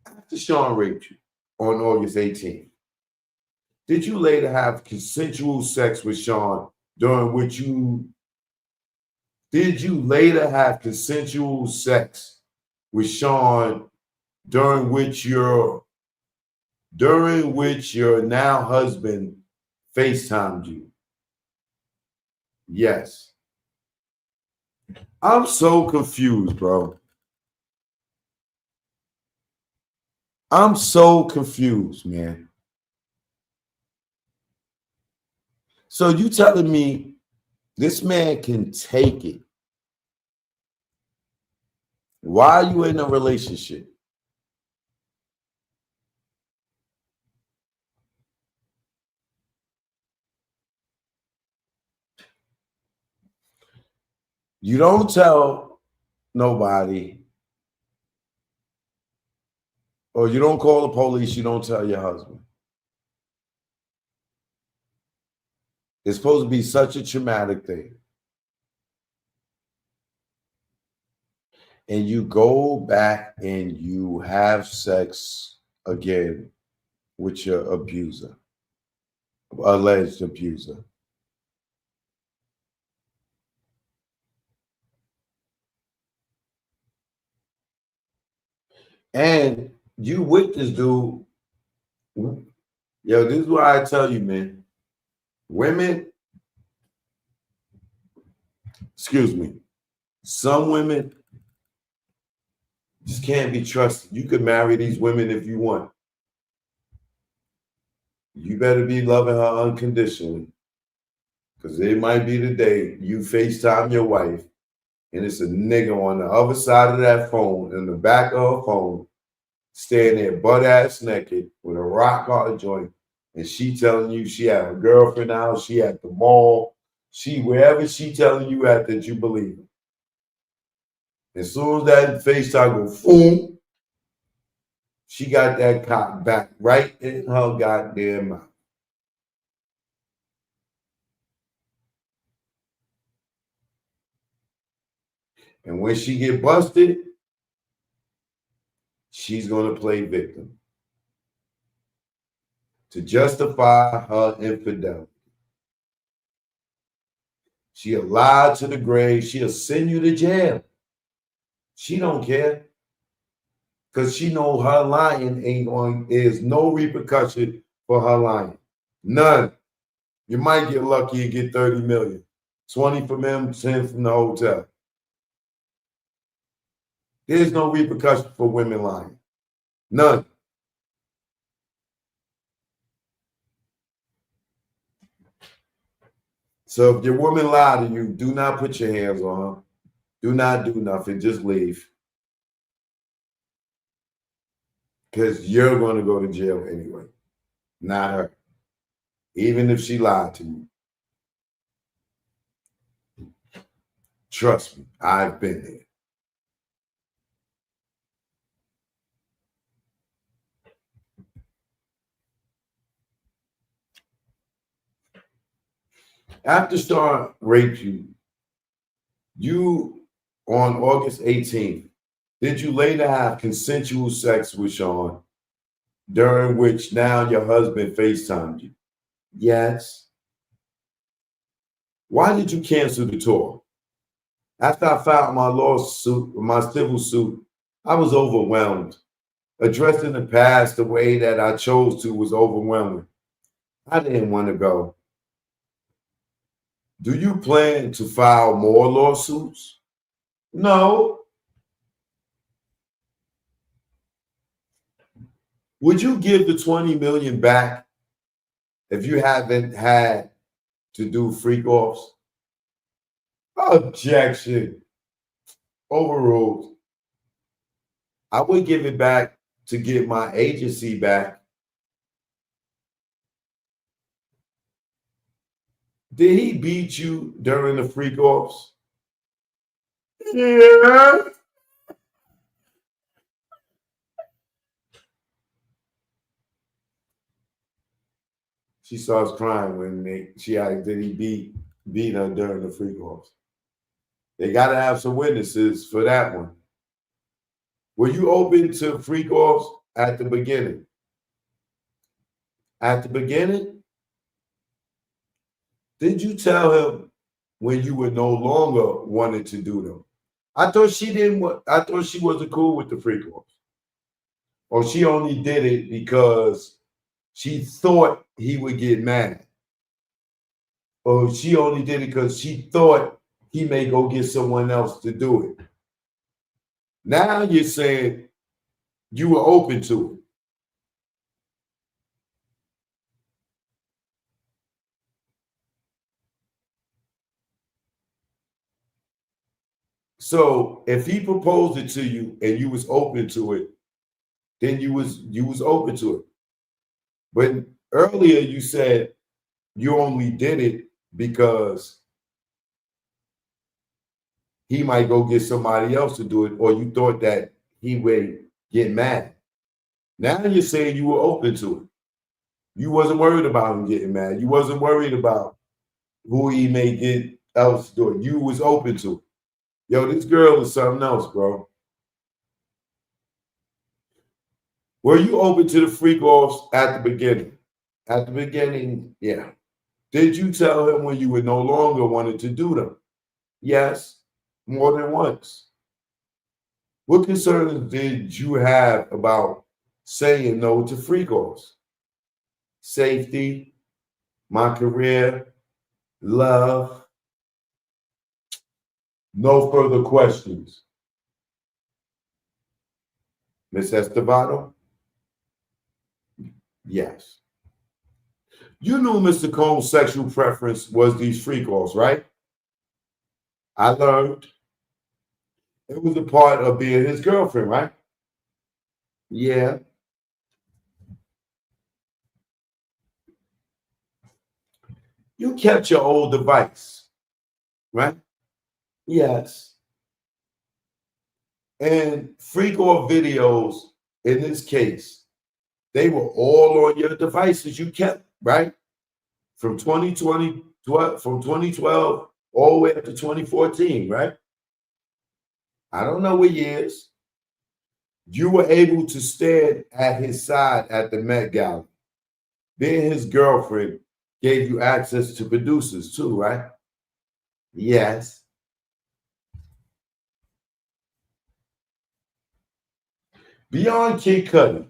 Speaker 1: After Sean raped you on August 18th, did you later have consensual sex with Sean during which you did you later have consensual sex with Sean during which your now husband FaceTimed you? Yes. I'm so confused, bro. I'm so confused, man. So you telling me this man can take it while you in a relationship? You don't tell nobody. Or you don't call the police, you don't tell your husband. It's supposed to be such a traumatic thing. And you go back and you have sex again with your abuser, alleged abuser. And you with this dude. Yo, this is what I tell you, man. Women, excuse me, some women just can't be trusted. You could marry these women if you want. You better be loving her unconditionally. Because it might be the day you FaceTime your wife and it's a nigga on the other side of that phone, in the back of her phone, standing there butt ass naked with a rock hard joint, and she telling you she had a girlfriend now, she at the mall, she wherever she telling you at that you believe her. As soon as that FaceTime go boom, she got that cock back right in her goddamn mouth. And when she get busted, she's gonna play victim to justify her infidelity. She'll lie to the grave. She'll send you to jail. She don't care. Because she know her lying ain't going, there's no repercussion for her lying. None. You might get lucky and get 30 million. 20 from them, 10 from the hotel. There's no repercussion for women lying. None. So if your woman lied to you, do not put your hands on her. Do not do nothing. Just leave. Because you're going to go to jail anyway. Not her. Even if she lied to you. Trust me, I've been there. After Star raped you, you on August 18th, did you later have consensual sex with Sean, during which now your husband FaceTimed you? Yes. Why did you cancel the tour? After I filed my lawsuit, my civil suit, I was overwhelmed. Addressing the past the way that I chose to was overwhelming. I didn't want to go. Do you plan to file more lawsuits? No. Would you give the 20 million back if you haven't had to do freak offs? Objection. Overruled. I would give it back to get my agency back. Did he beat you during the freak offs? Yeah. She starts crying when did he beat her during the freak offs? They got to have some witnesses for that one. Were you open to freak offs at the beginning? At the beginning? Did you tell him when you were no longer wanting to do them? I thought she didn't. I thought she wasn't cool with the freak offs, or she only did it because she thought he would get mad, or she only did it because she thought he may go get someone else to do it. Now you're saying you were open to it. So if he proposed it to you and you was open to it, then you was open to it. But earlier you said you only did it because he might go get somebody else to do it, or you thought that he would get mad. Now you're saying you were open to it. You wasn't worried about him getting mad. You wasn't worried about who he may get else to do it. You was open to it. Yo, this girl is something else, bro. Were you open to the freak offs at the beginning? At the beginning, yeah. Did you tell him when you would no longer wanted to do them? Yes, more than once. What concerns did you have about saying no to freak offs? Safety, my career, love. No further questions. Miss Estevado? Yes. You knew Mr. Combs' sexual preference was these freak offs, right? I learned it was a part of being his girlfriend, right? Yeah. You kept your old device, right? Yes. And freak off videos, in this case, they were all on your devices you kept, right? From 2020, from 2012 all the way up to 2014, right? I don't know what years. You were able to stand at his side at the Met Gala. Being his girlfriend gave you access to producers too, right? Yes. Beyond Kid Cudi,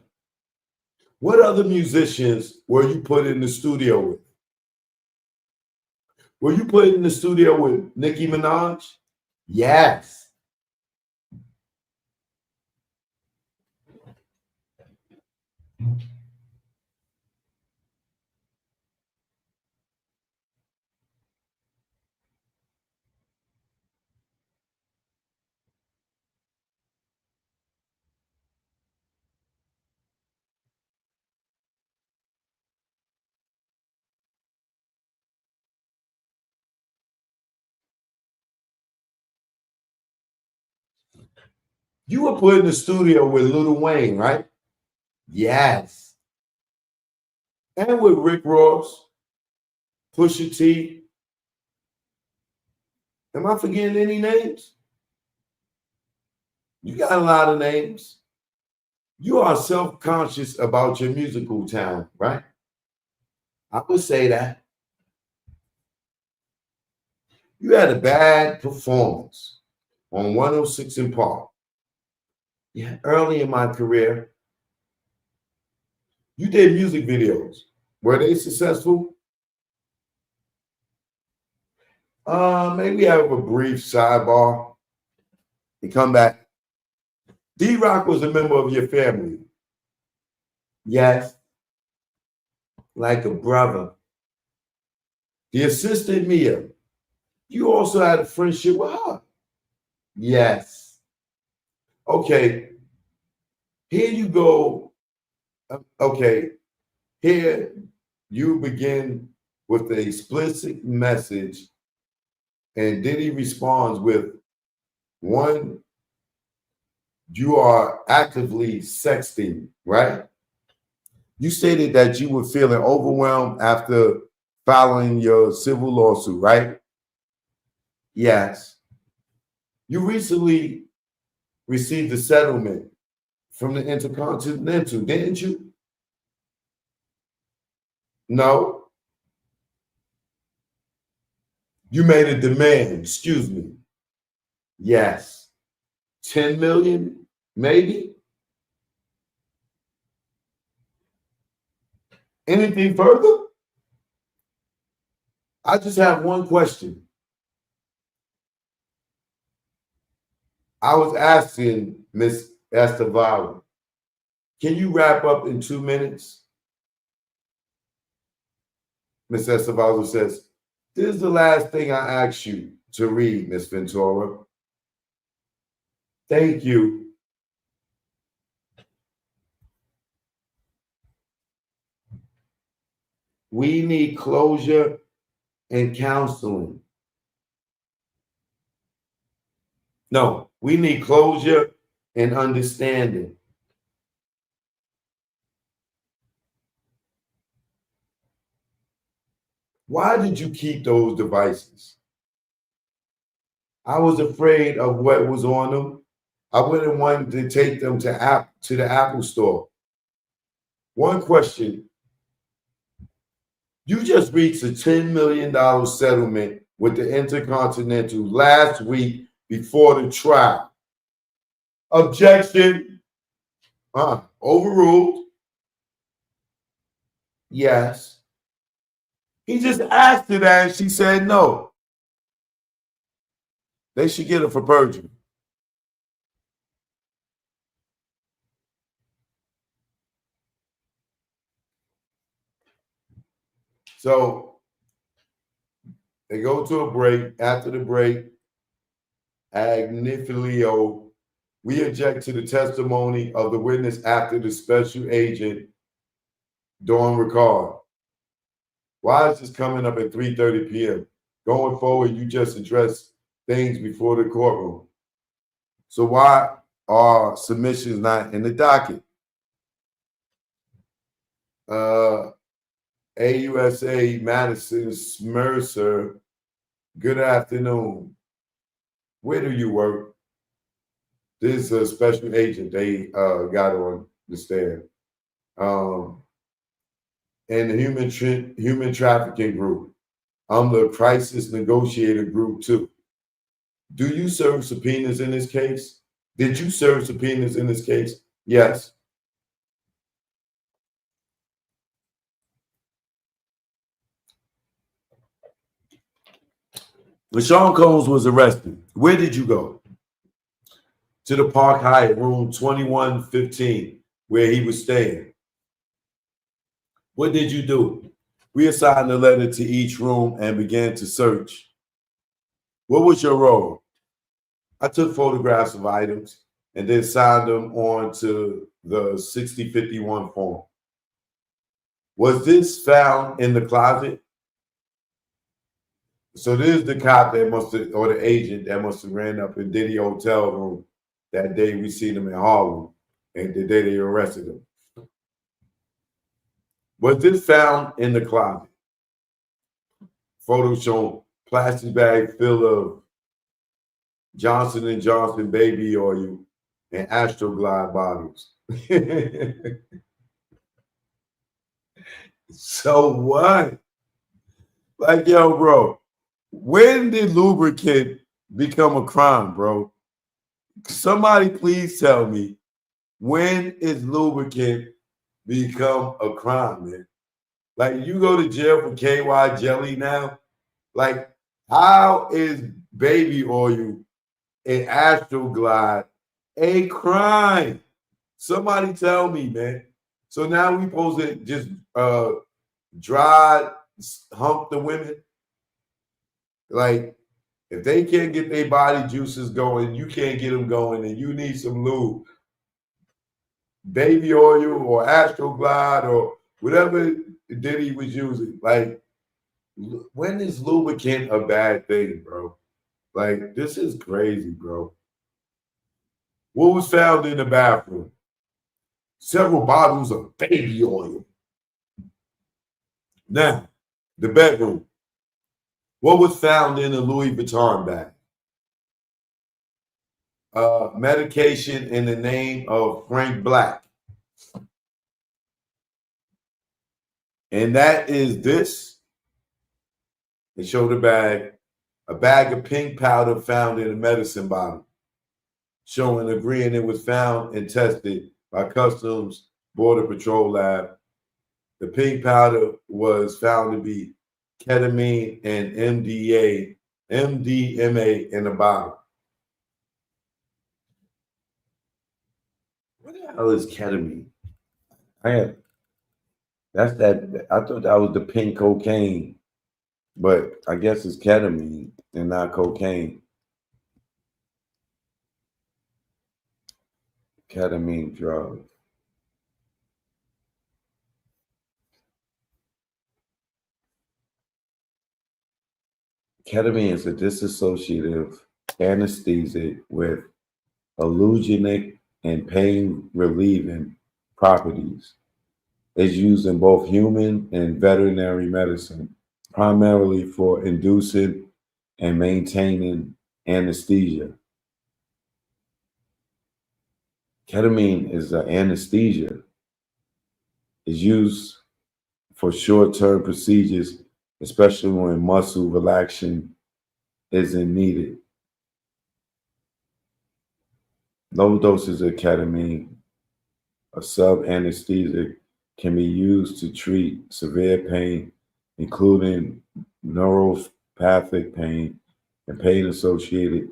Speaker 1: what other musicians were you put in the studio with? Were you put in the studio with Nicki Minaj? Yes. You were put in the studio with Lil Wayne, right? Yes. And with Rick Ross, Pusha T. Am I forgetting any names? You got a lot of names. You are self-conscious about your musical talent, right? I would say that. You had a bad performance on 106 in Park. Yeah, early in my career, you did music videos. Were they successful? Maybe have a brief sidebar and come back. D-Rock was a member of your family. Yes, like a brother. The assistant Mia, you also had a friendship with her. Yes. Okay, here you go. Okay, here you begin with the explicit message, and Diddy responds with one, you are actively sexting, right? You stated that you were feeling overwhelmed after filing your civil lawsuit, right? Yes. You recently received a settlement from the Intercontinental, didn't you? No. You made a demand, excuse me. Yes. 10 million, maybe? Anything further? I just have one question. I was asking Miss Estevado, can you wrap up in 2 minutes? Miss Estevado says, this is the last thing I asked you to read, Miss Ventura. Thank you. We need closure and counseling. No, we need closure and understanding. Why did you keep those devices? I was afraid of what was on them. I wouldn't want to take them to the Apple store. One question. You just reached a $10 million settlement with the Intercontinental last week before the trial. Objection. Overruled. Yes. He just asked her that and she said no. They should get her for perjury. So they go to a break. After the break, Agnifilio, we object to the testimony of the witness after the special agent, Dawn Ricard. Why is this coming up at 3:30 p.m.? Going forward, you just address things before the courtroom. So why are submissions not in the docket? AUSA Madison Mercer, good afternoon. Where do you work? This is a special agent they got on the stand. And the human trafficking group. I'm the crisis negotiator group too. Do you serve subpoenas in this case? Did you serve subpoenas in this case? Yes. When Sean Combs was arrested, where did you go? To the Park Hyatt, room 2115, where he was staying. What did you do? We assigned a letter to each room and began to search. What was your role? I took photographs of items and then signed them on to the 6051 form. Was this found in the closet? So this is the cop that must have, or the agent that must have ran up in Diddy hotel room that day we seen him in Harlem and the day they arrested him. Was this found in the closet? Photo showing plastic bag full of Johnson & Johnson baby oil and Astroglide bottles. So what? Like, yo, bro, when did lubricant become a crime, bro? Somebody please tell me, when is lubricant become a crime, man? Like, you go to jail for KY jelly now? Like, how is baby oil and Astroglide a crime? Somebody tell me, man. So now we supposed to just dry hump the women? Like, if they can't get their body juices going, you can't get them going, and you need some lube. Baby oil or Astroglide or whatever Diddy was using. Like, when is lubricant a bad thing, bro? Like, this is crazy, bro. What was found in the bathroom? Several bottles of baby oil. Now, the bedroom. What was found in the Louis Vuitton bag? Medication in the name of Frank Black. And that is this. They showed the bag. A bag of pink powder found in a medicine bottle, showing agreeing it was found and tested by Customs Border Patrol Lab. The pink powder was found to be ketamine and MDMA in a bottle. What the hell is ketamine? I thought that was the pink cocaine, but I guess it's ketamine and not cocaine. Ketamine drug. Ketamine is a dissociative anesthetic with hallucinogenic and pain relieving properties. It's used in both human and veterinary medicine, primarily for inducing and maintaining anesthesia. Ketamine is an anesthesia. It's used for short-term procedures, especially when muscle relaxation isn't needed. Low doses of ketamine, a sub-anesthetic, can be used to treat severe pain, including neuropathic pain and pain associated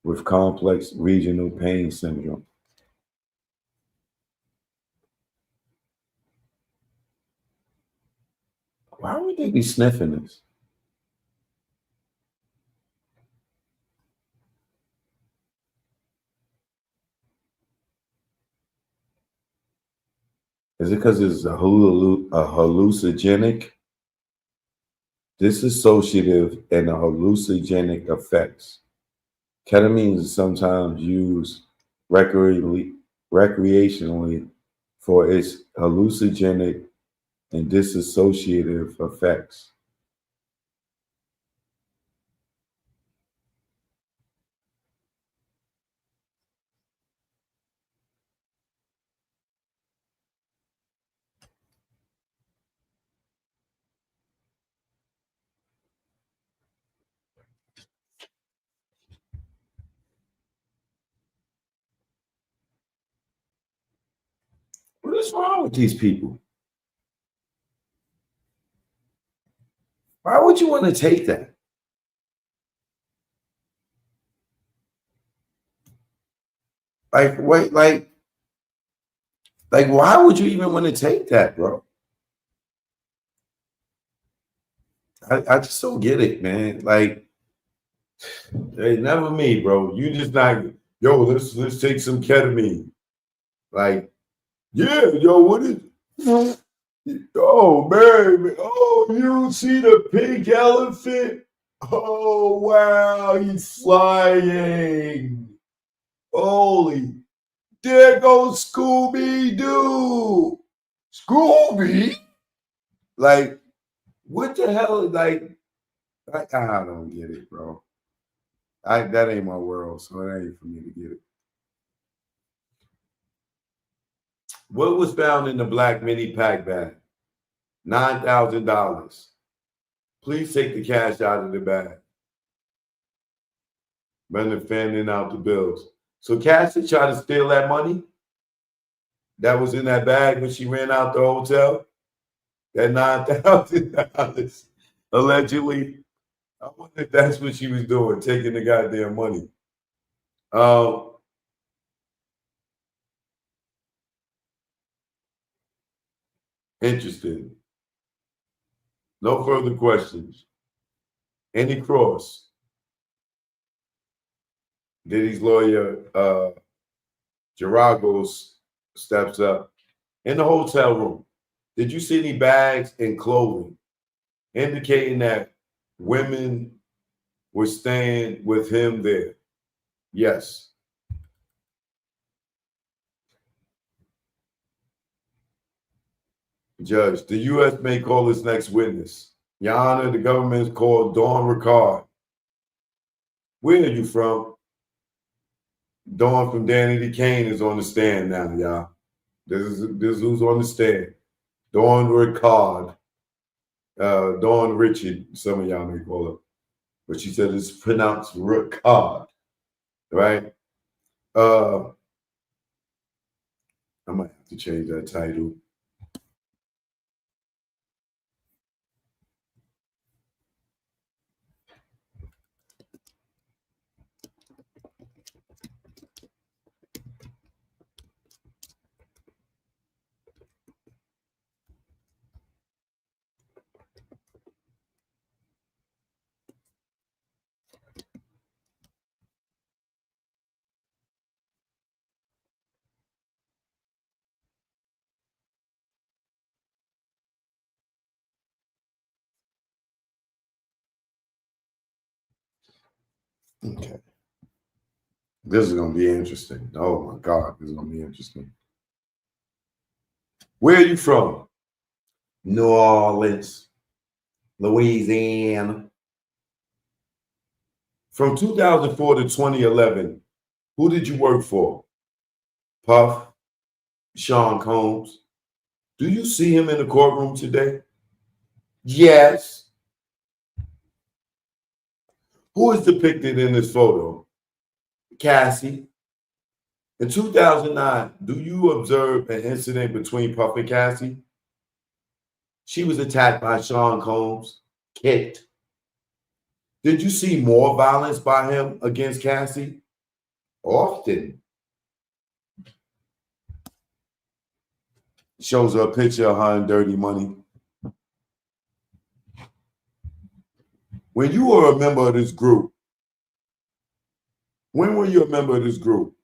Speaker 1: with complex regional pain syndrome. Why would they be sniffing this? Is it because it's a hallucinogenic, dissociative, and a hallucinogenic effects? Ketamine is sometimes used recreationally for its hallucinogenic and dissociative effects. What is wrong with these people? Why would you want to take that? Like, wait, like, why would you even want to take that, bro? I just don't get it, man. Like, hey, never me, bro. You just not, yo, let's take some ketamine. Like, yeah, yo, what is oh man, oh, you see the pink elephant? Oh wow, he's flying. Holy, there goes Scooby Doo. Scooby? Like, what the hell? Like, I don't get it, bro. That ain't my world, so it ain't for me to get it. What was found in the black mini pack bag? $9,000. Please take the cash out of the bag. Rather than fanning out the bills. So Cassie tried to steal that money that was in that bag when she ran out the hotel. That $9,000 allegedly. I wonder if that's what she was doing, taking the goddamn money. Interesting. No further questions. Any cross. Diddy's lawyer, Geragos, steps up in the hotel room. Did you see any bags and clothing indicating that women were staying with him there? Yes. Judge, the U.S. may call its next witness. Your Honor, the government has called Dawn Ricard. Where are you from? Dawn from Danny D. Kane is on the stand now, y'all. This is who's on the stand. Dawn Ricard. Dawn Richard, some of y'all may call her. But she said it's pronounced Ricard, right? I might have to change that title. Okay. This is going to be interesting. Oh, my God. This is going to be interesting. Where are you from? New Orleans, Louisiana. From 2004 to 2011, who did you work for? Puff, Sean Combs. Do you see him in the courtroom today? Yes. Who is depicted in this photo? Cassie. In 2009, do you observe an incident between Puff and Cassie? She was attacked by Sean Combs, kicked. Did you see more violence by him against Cassie? Often. Shows her a picture of her in Dirty Money. When you were a member of this group, when were you a member of this group?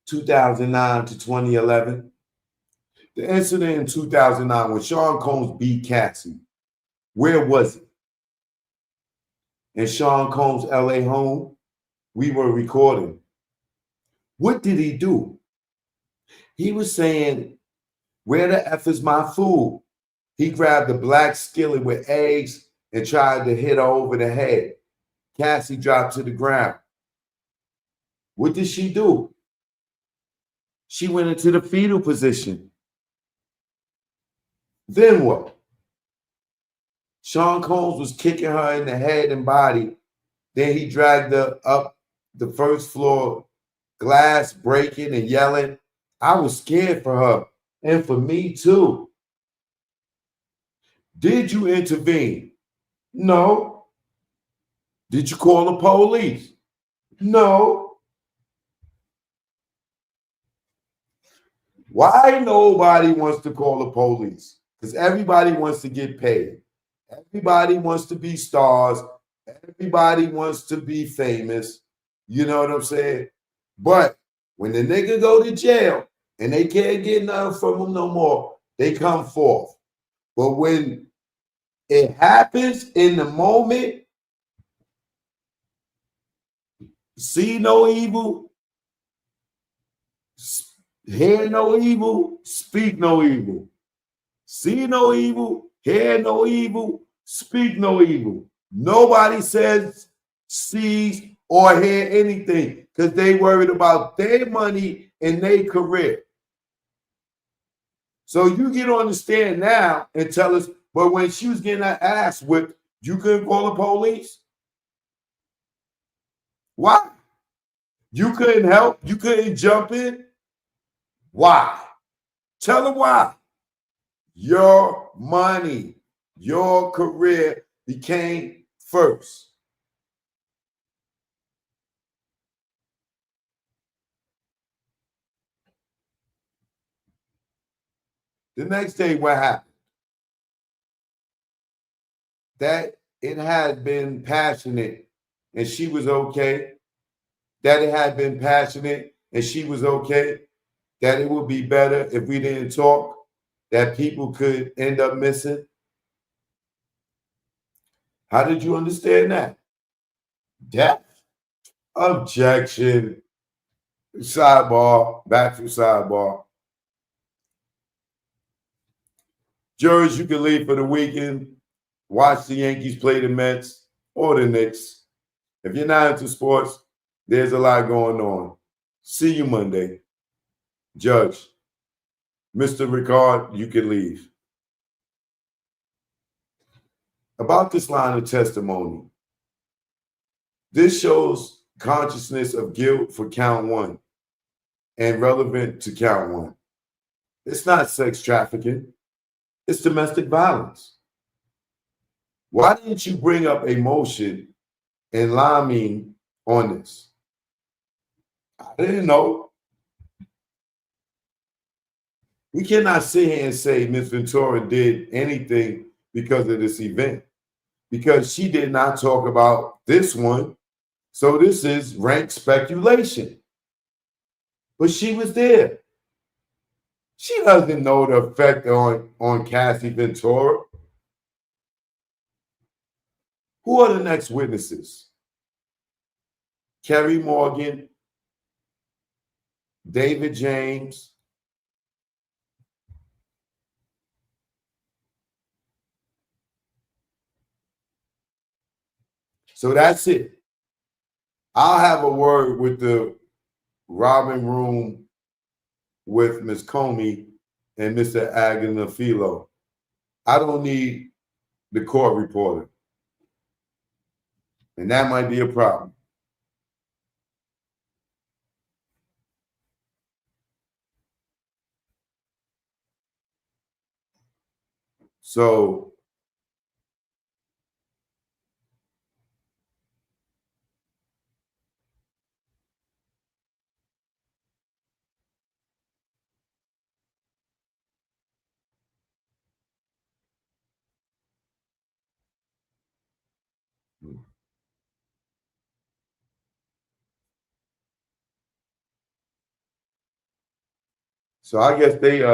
Speaker 1: 2009 to 2011. The incident in 2009 when Sean Combs beat Cassie, where was it? In Sean Combs' LA home, we were recording. What did he do? He was saying, where the F is my food? He grabbed a black skillet with eggs and tried to hit her over the head. Cassie dropped to the ground. What did she do? She went into the fetal position. Then what? Sean Combs was kicking her in the head and body. Then he dragged her up the first floor, glass breaking and yelling. I was scared for her and for me too. Did you intervene? No. Did you call the police? No. Why nobody wants to call the police? Because everybody wants to get paid. Everybody wants to be stars. Everybody wants to be famous. You know what I'm saying? But when the nigga go to jail and they can't get nothing from him no more, they come forth. But when it happens in the moment, see no evil, hear no evil, speak no evil. See no evil, hear no evil, speak no evil. Nobody says, sees, or hear anything because they worried about their money and their career. So you get on the stand now and tell us, but when she was getting her ass whipped, you couldn't call the police? Why? You couldn't help? You couldn't jump in? Why? Tell them why. Your money, your career became first. The next day, what happened? That it had been passionate and she was okay. That it had been passionate and she was okay. That it would be better if we didn't talk. That people could end up missing. How did you understand that? Death. Objection. Sidebar. Back from sidebar. Jurors, you can leave for the weekend. Watch the Yankees play the Mets or the Knicks. If you're not into sports, there's a lot going on. See you Monday. Judge, Mr. Ricard, you can leave. About this line of testimony, this shows consciousness of guilt for count one and relevant to count one. It's not sex trafficking. It's domestic violence. Why didn't you bring up a motion in Lamine on this? I didn't know. We cannot sit here and say Ms. Ventura did anything because of this event, because she did not talk about this one. So this is rank speculation. But she was there. She doesn't know the effect on Cassie Ventura. Who are the next witnesses? Kerry Morgan David James, so that's it. I'll have a word with the Robin room with Miss Comey and Mr. Agnafilo. I don't need the court reporter. And that might be a problem. So I guess they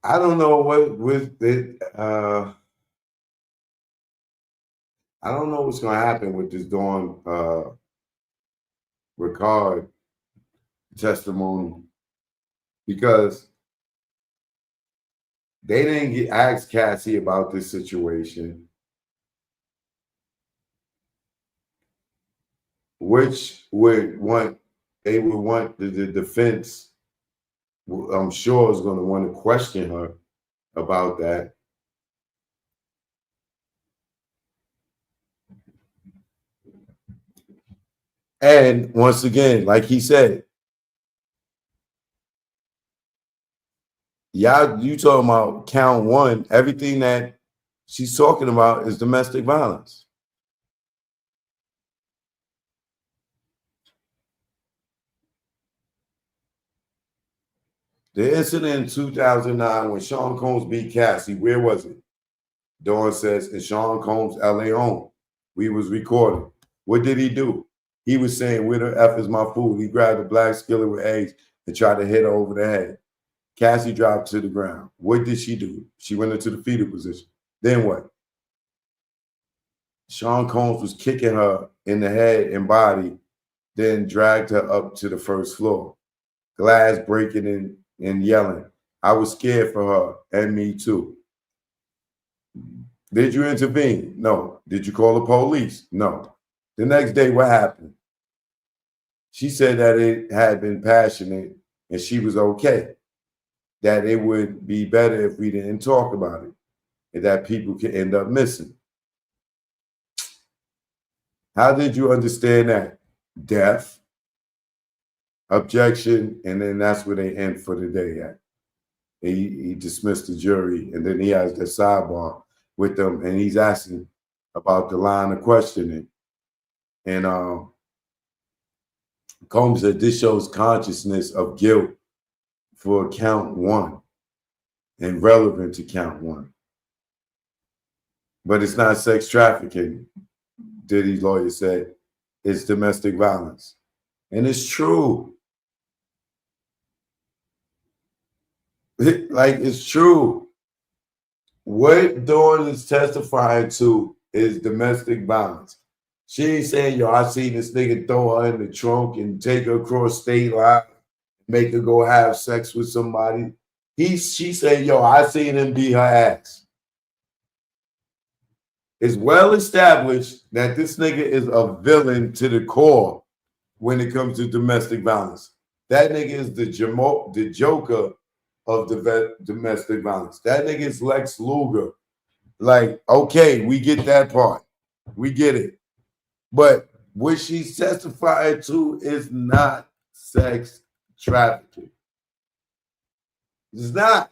Speaker 1: I don't know what with it. I don't know what's going to happen with this Dawn Ricard testimony because they didn't get asked Cassie about this situation, which would want they would want the defense. I'm sure is going to want to question her about that. And once again, like he said, y'all, you talking about count one, everything that she's talking about is domestic violence. The incident in 2009 when Sean Combs beat Cassie, where was it? Dawn says, in Sean Combs' LA home. We was recording. What did he do? He was saying, where the F is my food? He grabbed a black skillet with eggs and tried to hit her over the head. Cassie dropped to the ground. What did she do? She went into the fetal position. Then what? Sean Combs was kicking her in the head and body, then dragged her up to the first floor. Glass breaking and yelling. I was scared for her and me too. Did you intervene? No. Did you call the police? No. The next day, what happened? She said that it had been passionate and she was okay. That it would be better if we didn't talk about it and that people could end up missing. How did you understand that? Death, objection, and then that's where they end for the day at. He dismissed the jury, and then he has the sidebar with them, and he's asking about the line of questioning. And Combs said this shows consciousness of guilt for count one and relevant to count one. But it's not sex trafficking, Diddy's lawyer said. It's domestic violence. And it's true. Like, it's true. What Dawn is testifying to is domestic violence. She ain't saying, yo, I seen this nigga throw her in the trunk and take her across state line, make her go have sex with somebody. She said, yo, I seen him beat her ass. It's well established that this nigga is a villain to the core when it comes to domestic violence. That nigga is the Joker of the domestic violence. That nigga is Lex Luger. Like, okay, we get that part. We get it. But what she's testifying to is not sex trafficking. It's not.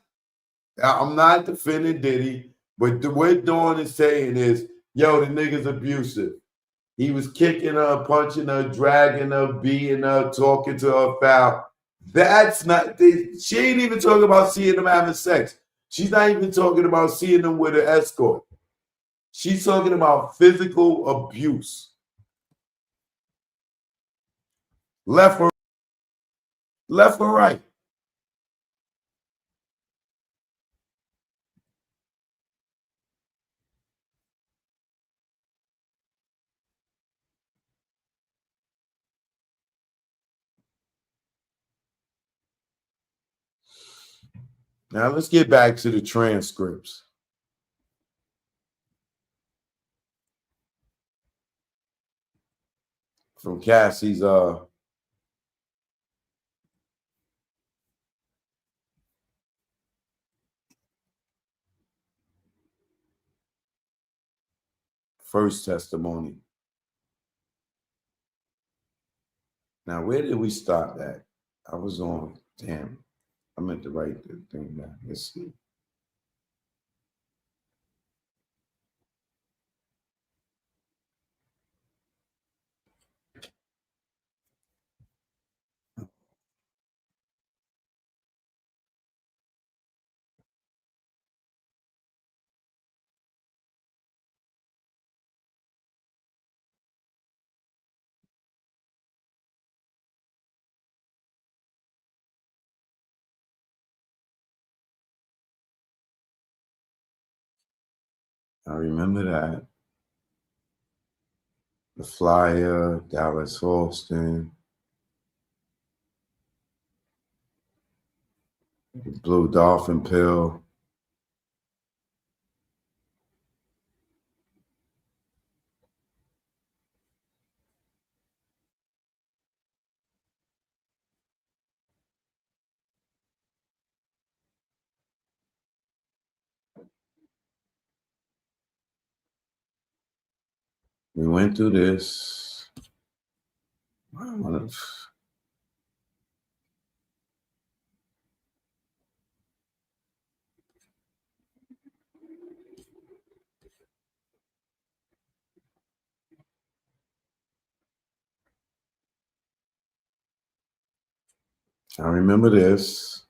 Speaker 1: I'm not defending Diddy, but what Dawn is saying is, yo, the nigga's abusive. He was kicking her, punching her, dragging her, beating her, talking to her foul. That's not, she ain't even talking about seeing them having sex. She's not even talking about seeing them with an escort. She's talking about physical abuse. Left or right. Now let's get back to the transcripts from Cassie's first testimony. Now, where did we stop at? I was on, damn, I meant to write the thing down. Let's see. I remember that. The Flyer, Dallas Austin, the Blue Dolphin Pill. We went through this. I remember this.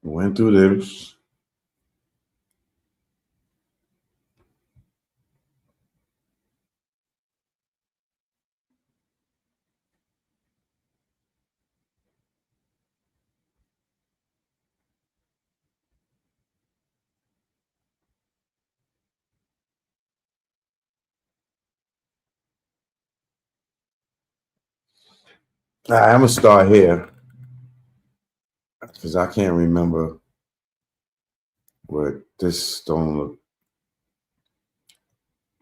Speaker 1: We went through this. All right, I'm gonna start here because I can't remember what this don't look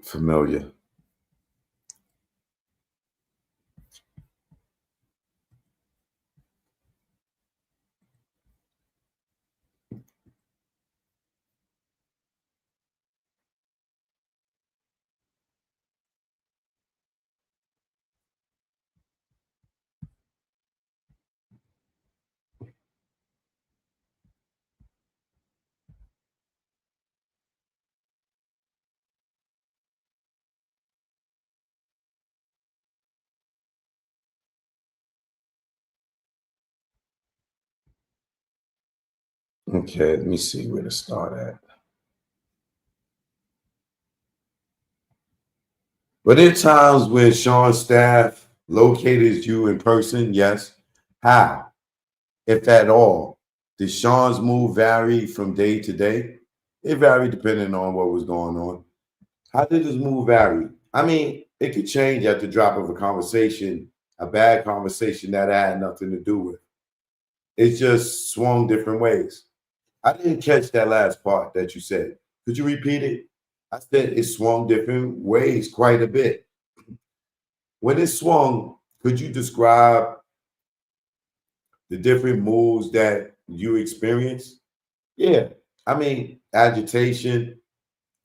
Speaker 1: familiar. Okay, let me see where to start at. But there are times when Sean's staff located you in person, yes. How, if at all? Did Sean's move vary from day to day? It varied depending on what was going on. How did his move vary? I mean, it could change at the drop of a conversation, a bad conversation that I had nothing to do with. It just swung different ways. I didn't catch that last part that you said. Could you repeat it? I said it swung different ways quite a bit. When it swung, could you describe the different moves that you experienced? Yeah. I mean, agitation,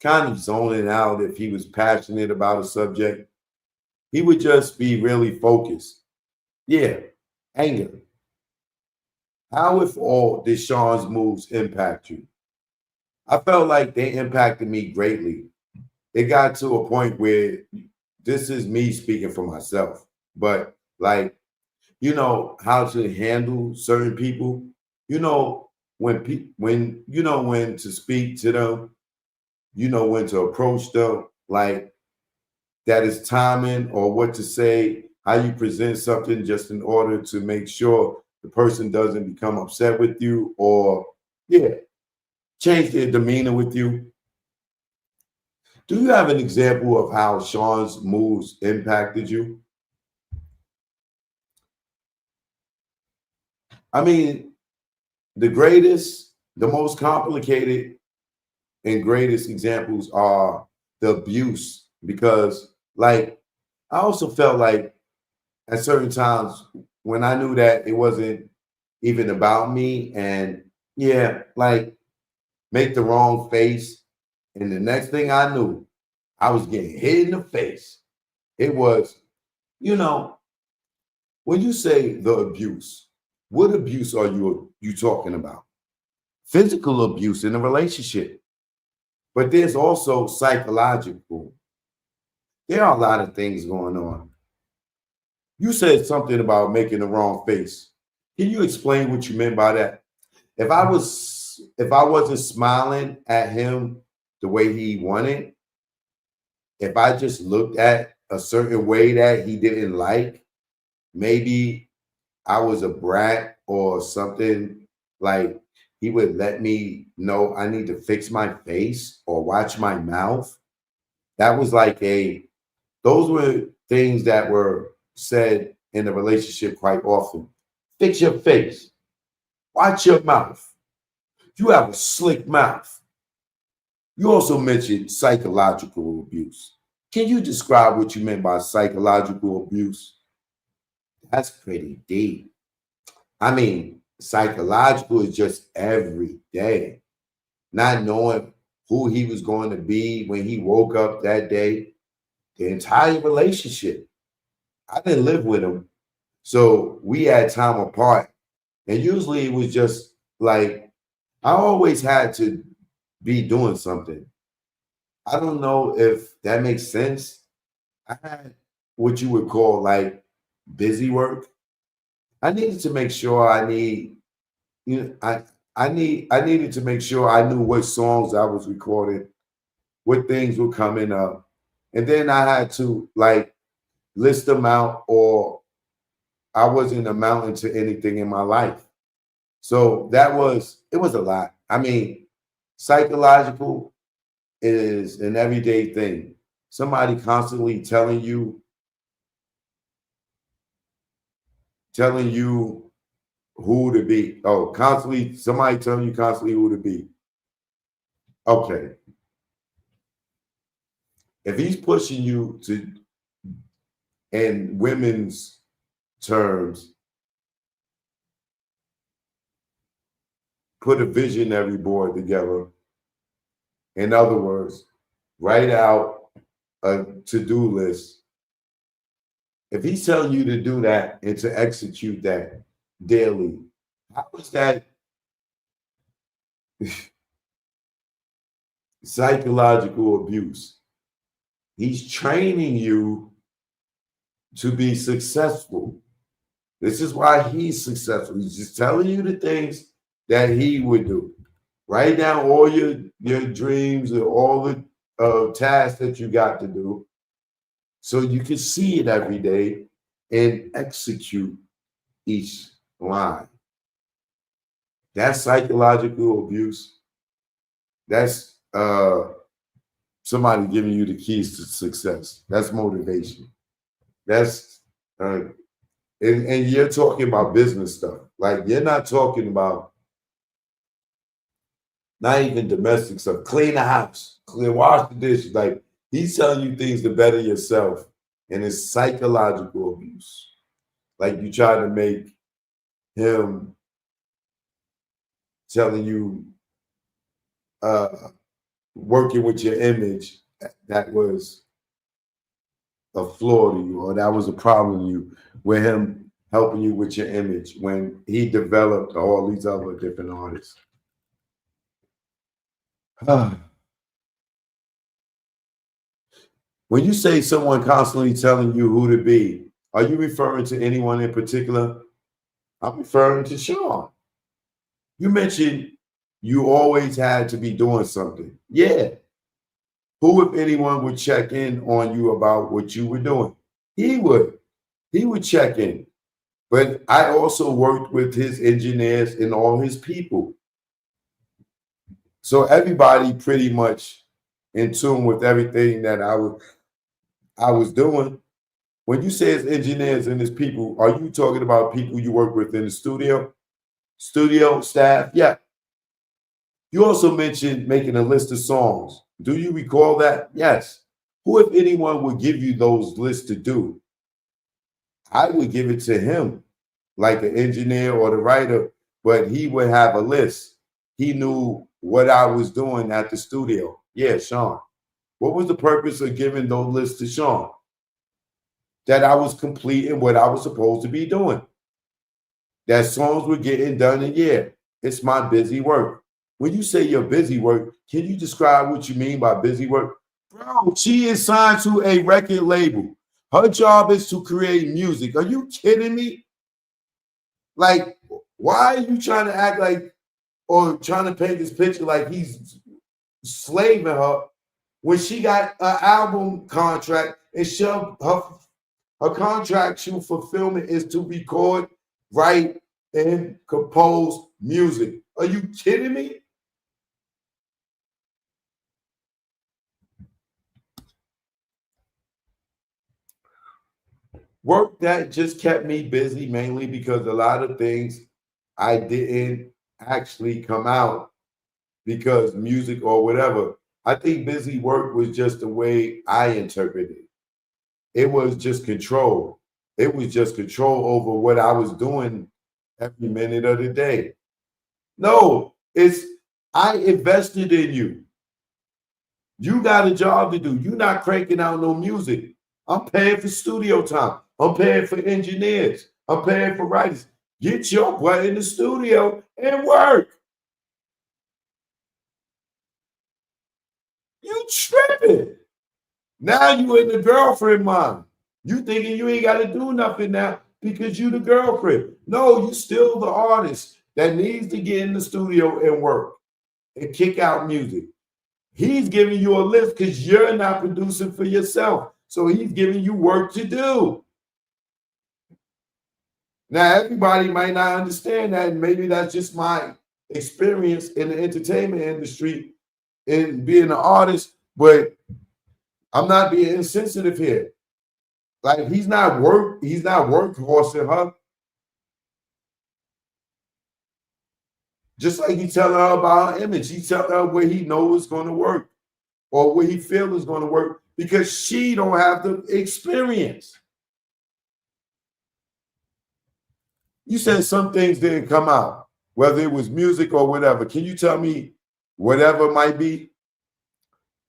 Speaker 1: kind of zoning out if he was passionate about a subject. He would just be really focused. Yeah, anger. How, if all, did Sean's moves impact you? I felt like they impacted me greatly. It got to a point where this is me speaking for myself, but like, how to handle certain people. You know when you know when to speak to them, when to approach them, like that is timing or what to say, how you present something just in order to make sure the person doesn't become upset with you or yeah, change their demeanor with you. Do you have an example of how Sean's moves impacted you? I mean, the most complicated and greatest examples are the abuse because, like, I also felt like at certain times when I knew that it wasn't even about me and yeah, like make the wrong face. And the next thing I knew, I was getting hit in the face. It was, you know, when you say the abuse, what abuse are you talking about? Physical abuse in a relationship, but there's also psychological. There are a lot of things going on. You said something about making the wrong face. Can you explain what you meant by that? If I wasn't smiling at him the way he wanted, if I just looked at a certain way that he didn't like, maybe I was a brat or something, like he would let me know I need to fix my face or watch my mouth. That was like those were things that were said in a relationship quite often. Fix your face, watch your mouth. You have a slick mouth. You also mentioned psychological abuse. Can you describe what you meant by psychological abuse? That's pretty deep. I mean, psychological is just every day, not knowing who he was going to be when he woke up that day, the entire relationship. I didn't live with him. So we had time apart. And usually it was just like, I always had to be doing something. I don't know if that makes sense. I had what you would call like busy work. I needed to make sure you know, I needed to make sure I knew what songs I was recording, what things were coming up. And then I had to like list them out or I wasn't amounting to anything in my life. So it was a lot. I mean, psychological is an everyday thing. Somebody constantly telling you who to be. Oh, constantly, somebody telling you constantly who to be. Okay. If he's pushing you to, in women's terms, put a visionary board together. In other words, write out a to-do list. If he's telling you to do that and to execute that daily, how is that psychological abuse? He's training you to be successful. This is why he's successful. He's just telling you the things that he would do. Write down all your dreams and all the tasks that you got to do so you can see it every day and execute each line. That's psychological abuse. That's somebody giving you the keys to success. That's motivation. That's and you're talking about business stuff. Like you're not talking about not even domestic stuff. Clean the house, clean, wash the dishes. Like he's telling you things to better yourself, and it's psychological abuse. Like you try to make him telling you working with your image that was a flaw to you, or that was a problem to you, with him helping you with your image when he developed all these other different artists? When you say someone constantly telling you who to be, are you referring to anyone in particular? I'm referring to Sean. You mentioned you always had to be doing something. Yeah. Who, if anyone, would check in on you about what you were doing? He would. He would check in. But I also worked with his engineers and all his people. So everybody pretty much in tune with everything that I was doing. When you say his engineers and his people, are you talking about people you work with in the studio? Studio staff? Yeah. You also mentioned making a list of songs. Do you recall that? Yes. Who, if anyone, would give you those lists to do? I would give it to him, like an engineer or the writer, but he would have a list. He knew what I was doing at the studio. Yeah, Sean. What was the purpose of giving those lists to Sean? That I was completing what I was supposed to be doing. That songs were getting done, and yeah, it's my busy work. When you say your busy work, can you describe what you mean by busy work? Bro, she is signed to a record label. Her job is to create music. Are you kidding me? Like, why are you trying to act like, or trying to paint this picture like he's slaving her when she got an album contract and her contractual fulfillment is to record, write, and compose music? Are you kidding me? Work that just kept me busy, mainly because a lot of things I didn't actually come out because music or whatever. I think busy work was just the way I interpreted it. It was just control. It was just control over what I was doing every minute of the day. No, it's I invested in you. You got a job to do. You're not cranking out no music. I'm paying for studio time. I'm paying for engineers. I'm paying for writers. Get your butt in the studio and work. You tripping. Now you in the girlfriend mind. You thinking you ain't got to do nothing now because you the girlfriend. No, you still the artist that needs to get in the studio and work and kick out music. He's giving you a list because you're not producing for yourself. So he's giving you work to do. Now, everybody might not understand that, and maybe that's just my experience in the entertainment industry and being an artist, but I'm not being insensitive here. Like he's not workhorsing her. Just like he's telling her about her image. He's telling her where he knows is going to work or where he feels is going to work because she don't have the experience. You said some things didn't come out, whether it was music or whatever. Can you tell me whatever it might be?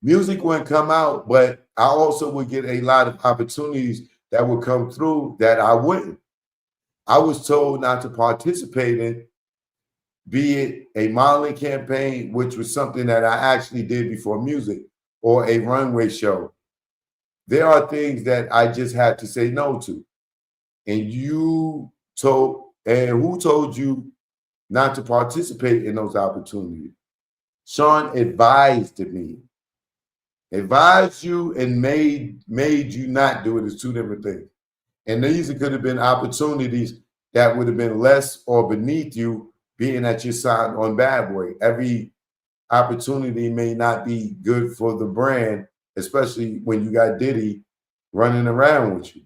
Speaker 1: Music wouldn't come out, but I also would get a lot of opportunities that would come through that I wouldn't. I was told not to participate in, be it a modeling campaign, which was something that I actually did before music, or a runway show. There are things that I just had to say no to. And who told you not to participate in those opportunities? Sean advised you and made you not do it is two different things. And these could have been opportunities that would have been less or beneath you being that you're signed on Bad Boy. Every opportunity may not be good for the brand, especially when you got Diddy running around with you.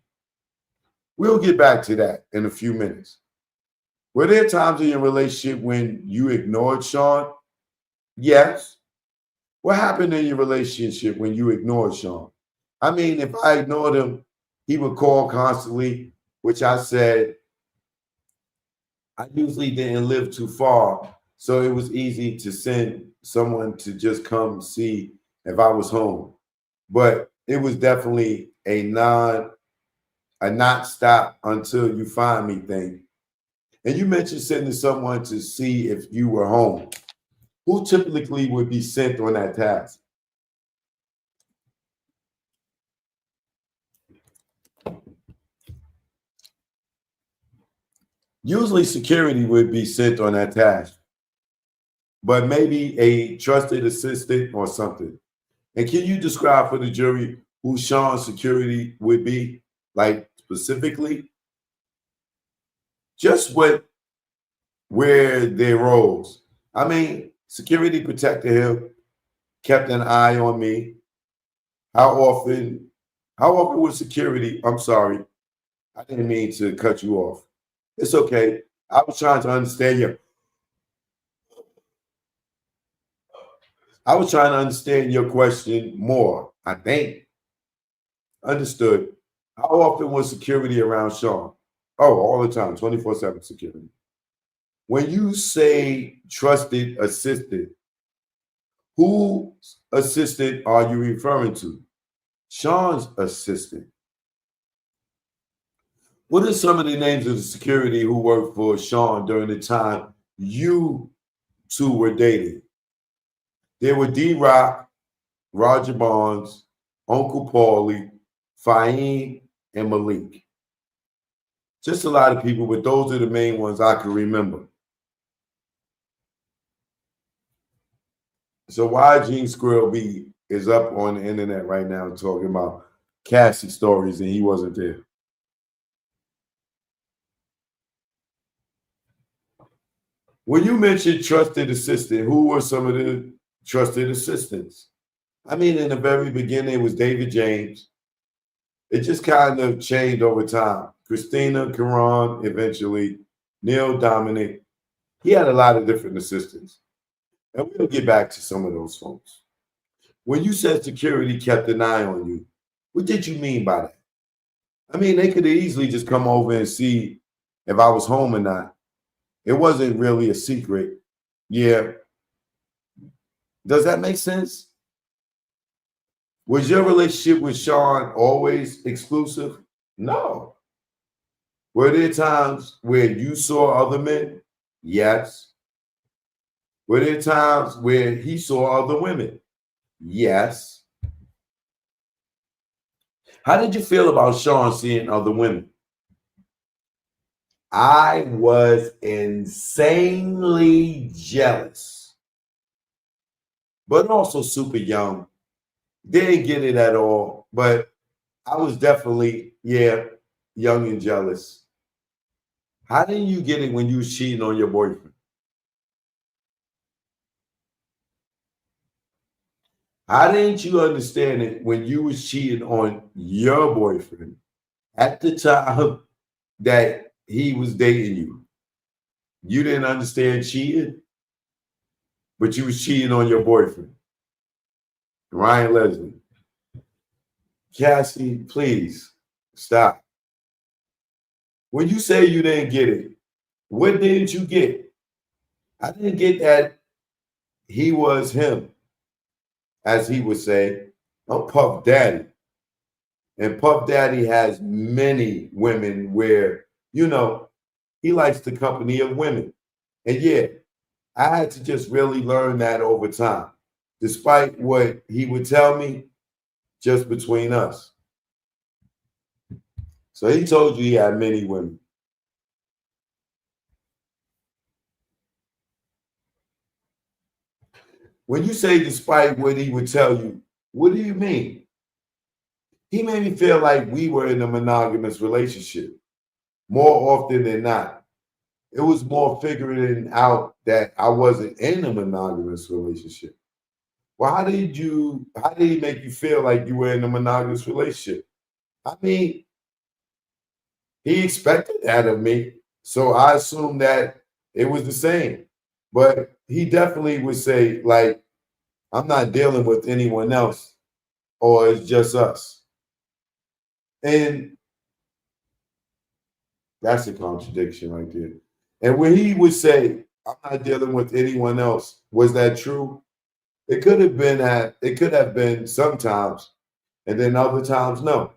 Speaker 1: We'll get back to that in a few minutes. Were there times in your relationship when you ignored Sean? Yes. What happened in your relationship when you ignored Sean? I mean, if I ignored him, he would call constantly, which I said I usually didn't live too far So it was easy to send someone to just come see if I was home. But it was definitely a not stop until you find me thing. And you mentioned sending someone to see if you were home. Who typically would be sent on that task? Usually security would be sent on that task, but maybe a trusted assistant or something. And can you describe for the jury who Sean's security would be? Like specifically? Just where their roles. I mean, security protected him, kept an eye on me. How often, how often was security? I'm sorry. I didn't mean to cut you off. It's okay. I was trying to understand your I was trying to understand your question more, I think. Understood. How often was security around Sean? Oh, all the time, 24/7 security. When you say trusted assistant, whose assistant are you referring to? Sean's assistant. What are some of the names of the security who worked for Sean during the time you two were dating? There were D-Rock, Roger Barnes, Uncle Paulie, Fahim, and Malik. Just a lot of people, but those are the main ones I can remember. So why Gene Squirrel B is up on the internet right now talking about Cassie stories and he wasn't there? When you mentioned trusted assistant, who were some of the trusted assistants? I mean, in the very beginning, it was David James. It just kind of changed over time. Christina, Karan, eventually, Neil Dominic. He had a lot of different assistants. And we'll get back to some of those folks. When you said security kept an eye on you, what did you mean by that? I mean, they could have easily just come over and see if I was home or not. It wasn't really a secret. Yeah. Does that make sense? Was your relationship with Sean always exclusive? No. Were there times where you saw other men? Yes. Were there times where he saw other women? Yes. How did you feel about Sean seeing other women? I was insanely jealous, but also super young. Didn't get it at all, but I was definitely, yeah, young and jealous. How didn't you get it when you was cheating on your boyfriend? How didn't you understand it when you was cheating on your boyfriend at the time that he was dating you? You didn't understand cheating, but you was cheating on your boyfriend. Ryan Leslie. Cassie, please stop. When you say you didn't get it, what didn't you get? I didn't get that he was him, as he would say. I'm Puff Daddy. And Puff Daddy has many women where, he likes the company of women. And yeah, I had to just really learn that over time, despite what he would tell me, just between us. So he told you he had many women. When you say despite what he would tell you, what do you mean? He made me feel like we were in a monogamous relationship more often than not. It was more figuring out that I wasn't in a monogamous relationship. Well, how did he make you feel like you were in a monogamous relationship? I mean, he expected that of me. So I assumed that it was the same. But he definitely would say, like, I'm not dealing with anyone else, or it's just us. And that's a contradiction right there. And when he would say, I'm not dealing with anyone else. Was that true? It could have been it could have been sometimes, and then other times no.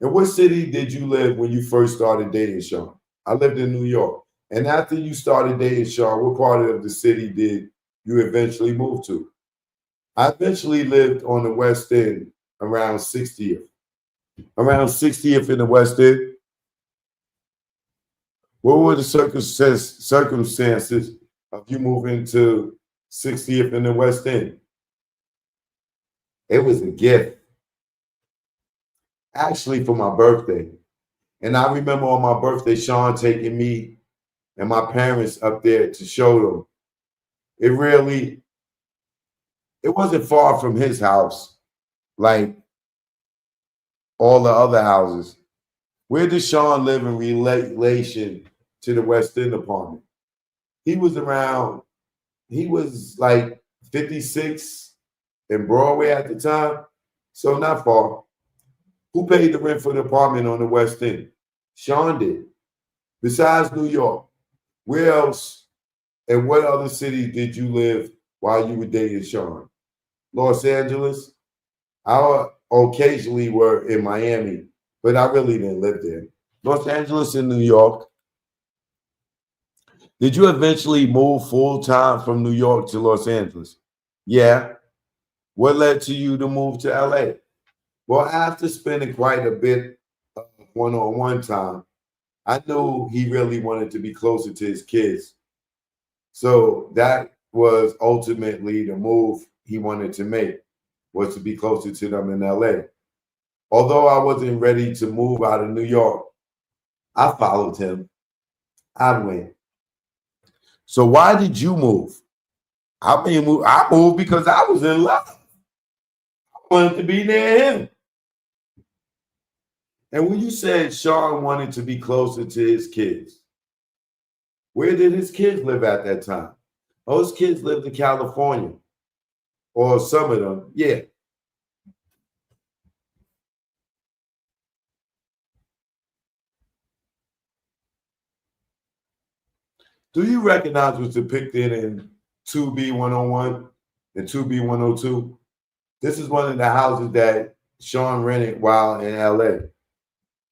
Speaker 1: In what city did you live when you first started dating Sean? I lived in New York. And after you started dating Sean, what part of the city did you eventually move to? I eventually lived on the West End around 60th. Around 60th in the West End. What were the circumstances of you moving to 60th in the West End? It was a gift, actually, for my birthday. And I remember on my birthday, Sean taking me and my parents up there to show them. It wasn't far from his house, like all the other houses. Where did Sean live in relation to the West End apartment? He was like 56 in Broadway at the time, so not far. Who paid the rent for the apartment on the West End? Sean did. Besides New York, where else and what other cities did you live while you were dating Sean? Los Angeles. I occasionally were in Miami, but I really didn't live there. Los Angeles and New York. Did you eventually move full time from New York to Los Angeles? Yeah. What led to you to move to LA? Well, after spending quite a bit of one-on-one time, I knew he really wanted to be closer to his kids. So that was ultimately the move he wanted to make, was to be closer to them in LA. Although I wasn't ready to move out of New York, I followed him. I went. So why did you move? I moved because I was in love. I wanted to be near him. And when you said Sean wanted to be closer to his kids, where did his kids live at that time? Oh, his kids lived in California, or some of them, yeah. Do you recognize what's depicted in 2B101 and 2B102? This is one of the houses that Sean rented while in LA.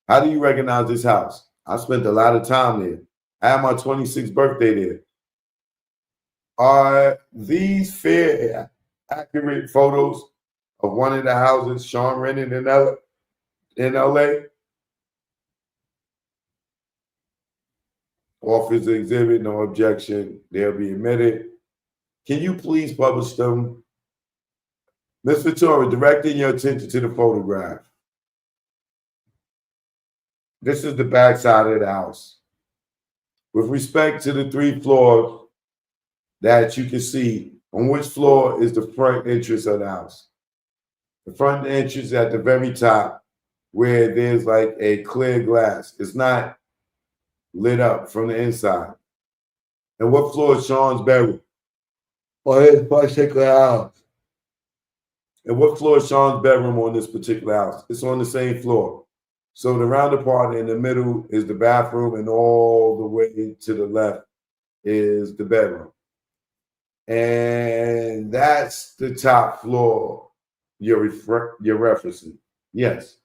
Speaker 1: How do you recognize this house? I spent a lot of time there. I had my 26th birthday there. Are these fair, accurate photos of one of the houses Sean rented in LA? Office exhibit, no objection. They'll be admitted. Can you please publish them? Mr. Torre, directing your attention to the photograph. This is the back side of the house. With respect to the 3 floors that you can see, on which floor is the front entrance of the house? The front entrance at the very top, where there's like a clear glass. It's not lit up from the inside. And what floor is Sean's bedroom? On this particular house. And what floor is Sean's bedroom on this particular house? It's on the same floor. So the rounded part in the middle is the bathroom, and all the way to the left is the bedroom. And that's the top floor you're referencing. Yes.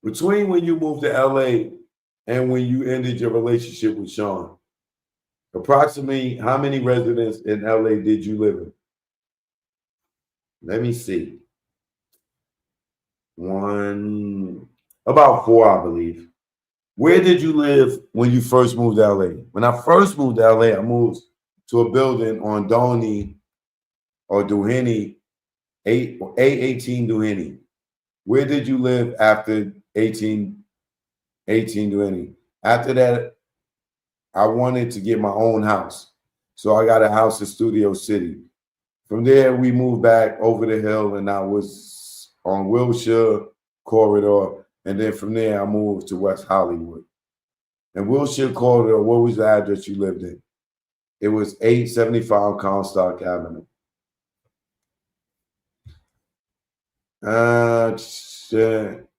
Speaker 1: Between when you moved to LA and when you ended your relationship with Sean, approximately how many residents in LA did you live in? Let me see. About 4, I believe. Where did you live when you first moved to LA? When I first moved to LA, I moved to a building on Doney or Duhaney, A18 Duhaney. Where did you live after 18 Duhaney? After that, I wanted to get my own house. So I got a house in Studio City. From there, we moved back over the hill, and I was on Wilshire Corridor. And then from there, I moved to West Hollywood. And Wilshire Corridor, what was the address you lived in? It was 875 Comstock Avenue.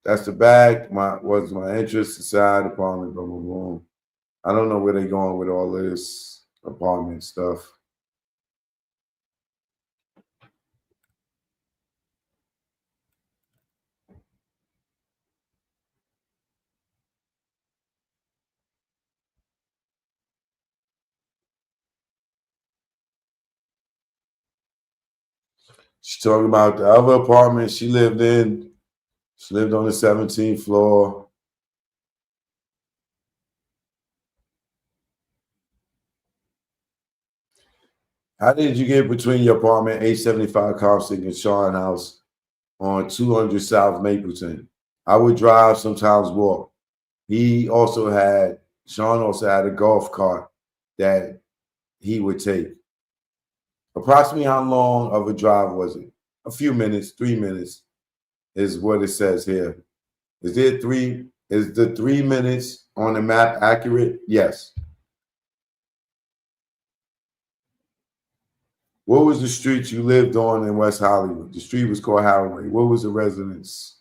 Speaker 1: That's the back. Was my interest inside apartment. Boom, boom, boom. I don't know where they're going with all this apartment stuff. She's talking about the other apartment she lived in. She lived on the 17th floor. How did you get between your apartment, 875 Compton and Sean House on 200 South Mapleton? I would drive, sometimes walk. Sean also had a golf cart that he would take. Approximately how long of a drive was it? A few minutes, 3 minutes is what it says here. Is the 3 minutes on the map accurate? Yes. What was the street you lived on in West Hollywood? The street was called Hathaway. What was the residence?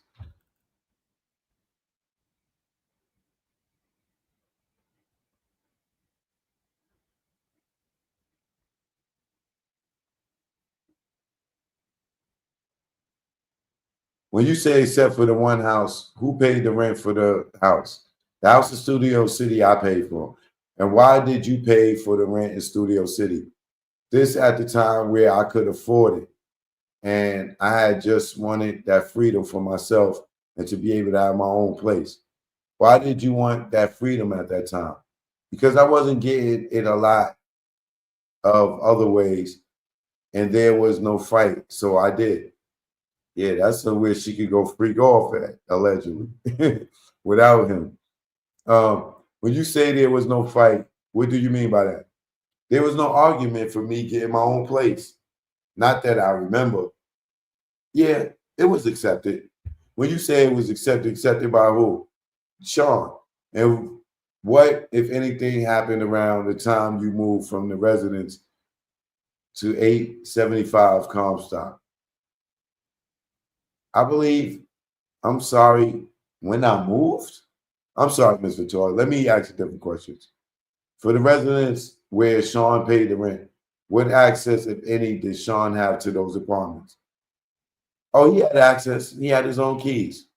Speaker 1: When you say except for the one house, who paid the rent for the house? The house in Studio City I paid for. And why did you pay for the rent in Studio City? This at the time where I could afford it. And I had just wanted that freedom for myself and to be able to have my own place. Why did you want that freedom at that time? Because I wasn't getting it a lot of other ways, and there was no fight. So I did. Yeah, that's somewhere she could go freak off at, allegedly, without him. When you say there was no fight, what do you mean by that? There was no argument for me getting my own place. Not that I remember. Yeah, it was accepted. When you say it was accepted by who? Sean. And what, if anything, happened around the time you moved from the residence to 875 Comstock? I believe, I'm sorry, when I moved? I'm sorry, Ms. Victoria. Let me ask you different questions. For the residence where Sean paid the rent, what access, if any, did Sean have to those apartments? Oh, he had access. He had his own keys.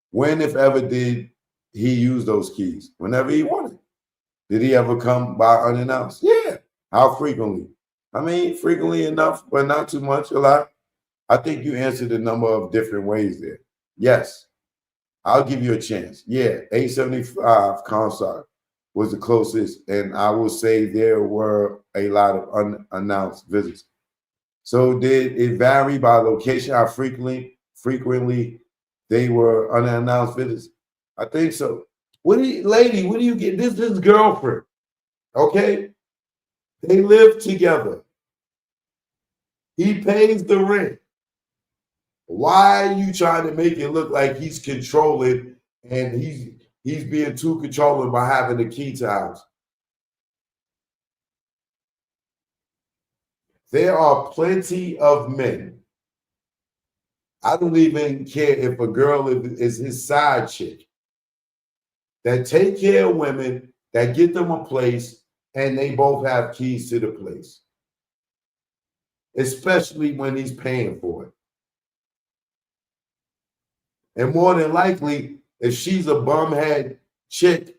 Speaker 1: When, if ever, did he use those keys? Whenever he wanted. Did he ever come by unannounced? Yeah. How frequently? I mean, frequently enough, but not too much, a lot. I think you answered a number of different ways there. Yes. I'll give you a chance. Yeah, 875 Comstock was the closest, and I will say there were a lot of unannounced visits. So did it vary by location? How frequently they were unannounced visits? I think so. What do you get? This is his girlfriend. Okay? They live together. He pays the rent. Why are you trying to make it look like he's controlling and he's being too controlling by having the key to the house? There are plenty of men. I don't even care if a girl is his side chick that take care of women, that get them a place, and they both have keys to the place, especially when he's paying for it. And more than likely, if she's a bumhead chick,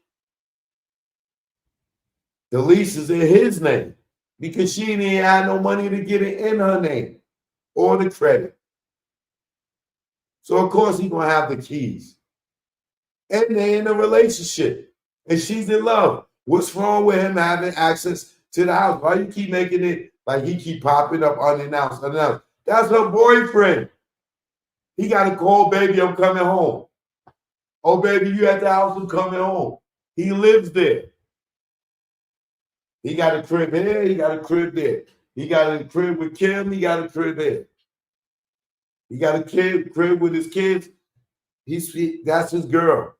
Speaker 1: the lease is in his name because she didn't even have no money to get it in her name or the credit. So of course he's gonna have the keys. And they're in a relationship. And she's in love. What's wrong with him having access to the house? Why you keep making it like he keep popping up unannounced? That's her boyfriend. He got to call, baby, I'm coming home. Oh, baby, you at the house, I'm coming home. He lives there. He got a crib here, he got a crib there. He got a crib with Kim, he got a crib there. He got a crib with his kids. That's his girl.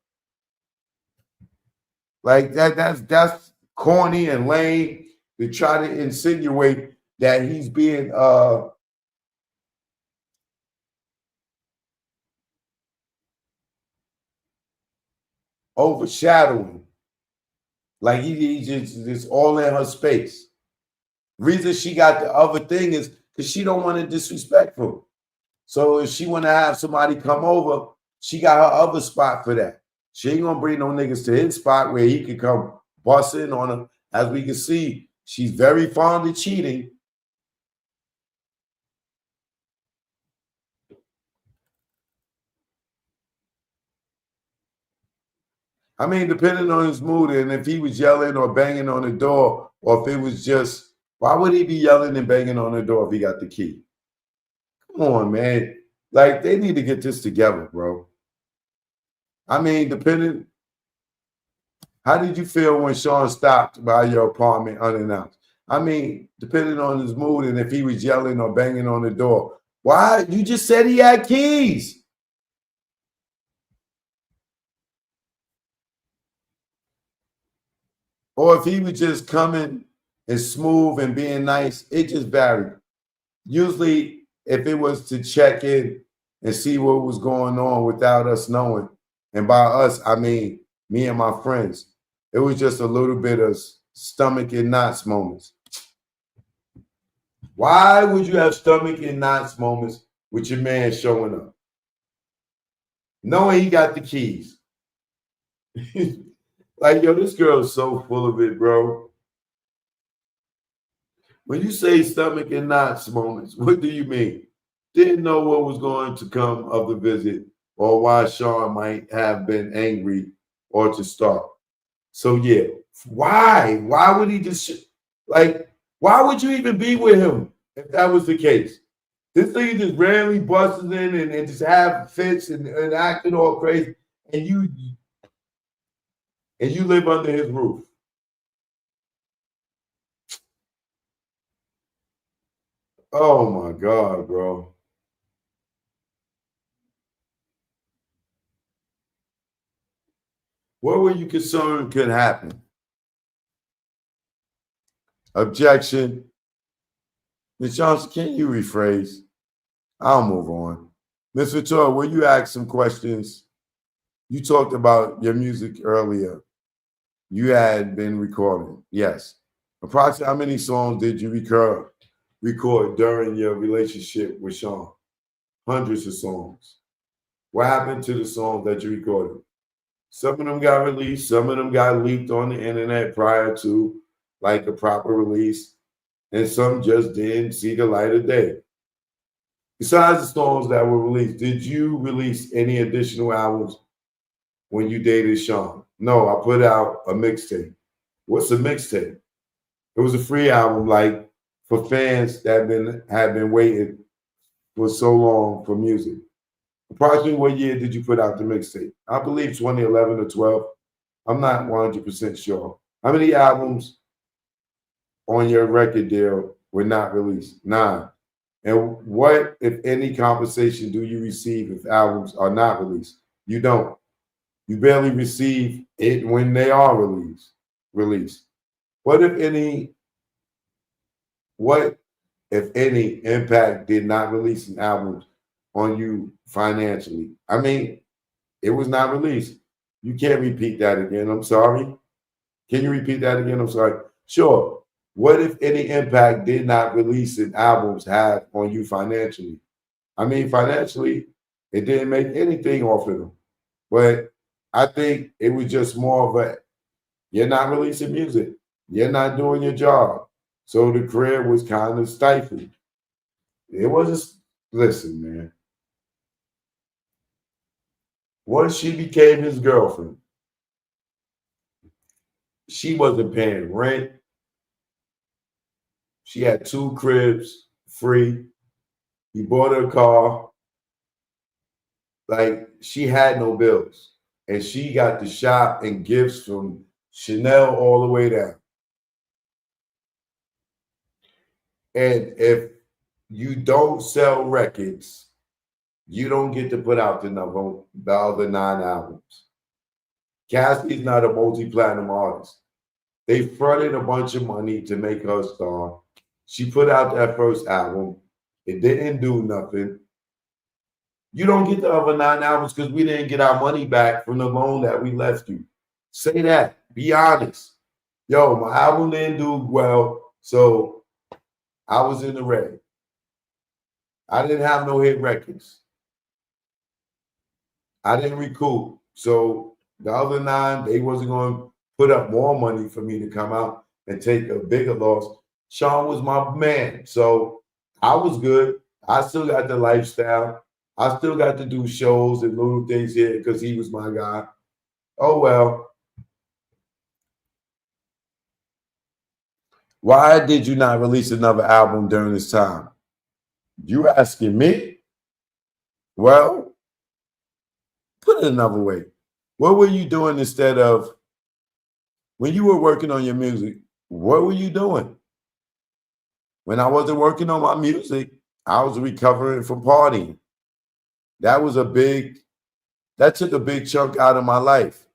Speaker 1: Like that's corny and lame to try to insinuate that he's being overshadowing. Like he just all in her space. Reason she got the other thing is because she don't want to disrespectful. So if she want to have somebody come over, she got her other spot for that. She ain't gonna bring no niggas to his spot where he can come bust in on her. As we can see, she's very fond of cheating. I mean, depending on his mood, and if he was yelling or banging on the door, or if it was just, why would he be yelling and banging on the door if he got the key? Come on, man. Like, they need to get this together, bro. I mean, how did you feel when Sean stopped by your apartment unannounced? I mean, depending on his mood and if he was yelling or banging on the door. Why? You just said he had keys. Or if he was just coming and smooth and being nice, it just varied. Usually, if it was to check in and see what was going on without us knowing, and by us, I mean me and my friends, it was just a little bit of stomach and knots moments. Why would you have stomach and knots moments with your man showing up? Knowing he got the keys. Like, yo, this girl is so full of it, bro. When you say stomach and knots moments, what do you mean? Didn't know what was going to come of the visit or why Sean might have been angry or to start. So, yeah, why? Why would he just, like, why would you even be with him if that was the case? This thing just randomly busts in and just have fits and acting all crazy, and you live under his roof. Oh my God, bro. What were you concerned could happen? Objection. Ms. Johnson, can you rephrase? I'll move on. Ms. Victoria, will you ask some questions? You talked about your music earlier. You had been recording. Yes. Approximately how many songs did you record during your relationship with Sean? Hundreds of songs. What happened to the songs that you recorded? Some of them got released. Some of them got leaked on the internet prior to like a proper release. And some just didn't see the light of day. Besides the songs that were released, did you release any additional albums when you dated Sean? No, I put out a mixtape. What's a mixtape? It was a free album, like for fans that have been waiting for so long for music. Approximately what year did you put out the mixtape? I believe 2011 or 12. I'm not 100% sure. How many albums on your record deal were not released? 9. And what, if any, compensation do you receive if albums are not released? You don't. You barely receive it when they are released. What if any impact did not release an album on you financially? I mean, it was not released. You can't repeat that again. I'm sorry. Can you repeat that again? I'm sorry. Sure. What if any impact did not release an albums have on you financially? I mean, financially, it didn't make anything off of them. But I think it was just more of a, you're not releasing music. You're not doing your job. So the career was kind of stifled. It wasn't, listen, man. Once she became his girlfriend, she wasn't paying rent. She had 2 cribs free. He bought her a car. Like, she had no bills. And she got to shop and gifts from Chanel all the way down. And if you don't sell records, you don't get to put out the other 9 albums. Cassie's not a multi-platinum artist. They fronted a bunch of money to make her a star. She put out that first album. It didn't do nothing. You don't get the other 9 albums because we didn't get our money back from the loan that we left you. Say that. Be honest. Yo, my album didn't do well, so I was in the red. I didn't have no hit records. I didn't recoup. So the other 9, they wasn't going to put up more money for me to come out and take a bigger loss. Sean was my man. So I was good. I still got the lifestyle. I still got to do shows and little things here because he was my guy. Oh, well. Why did you not release another album during this time? You asking me? Well, put it another way. What were you doing instead of when you were working on your music? What were you doing? When I wasn't working on my music, I was recovering from partying. That took a big chunk out of my life.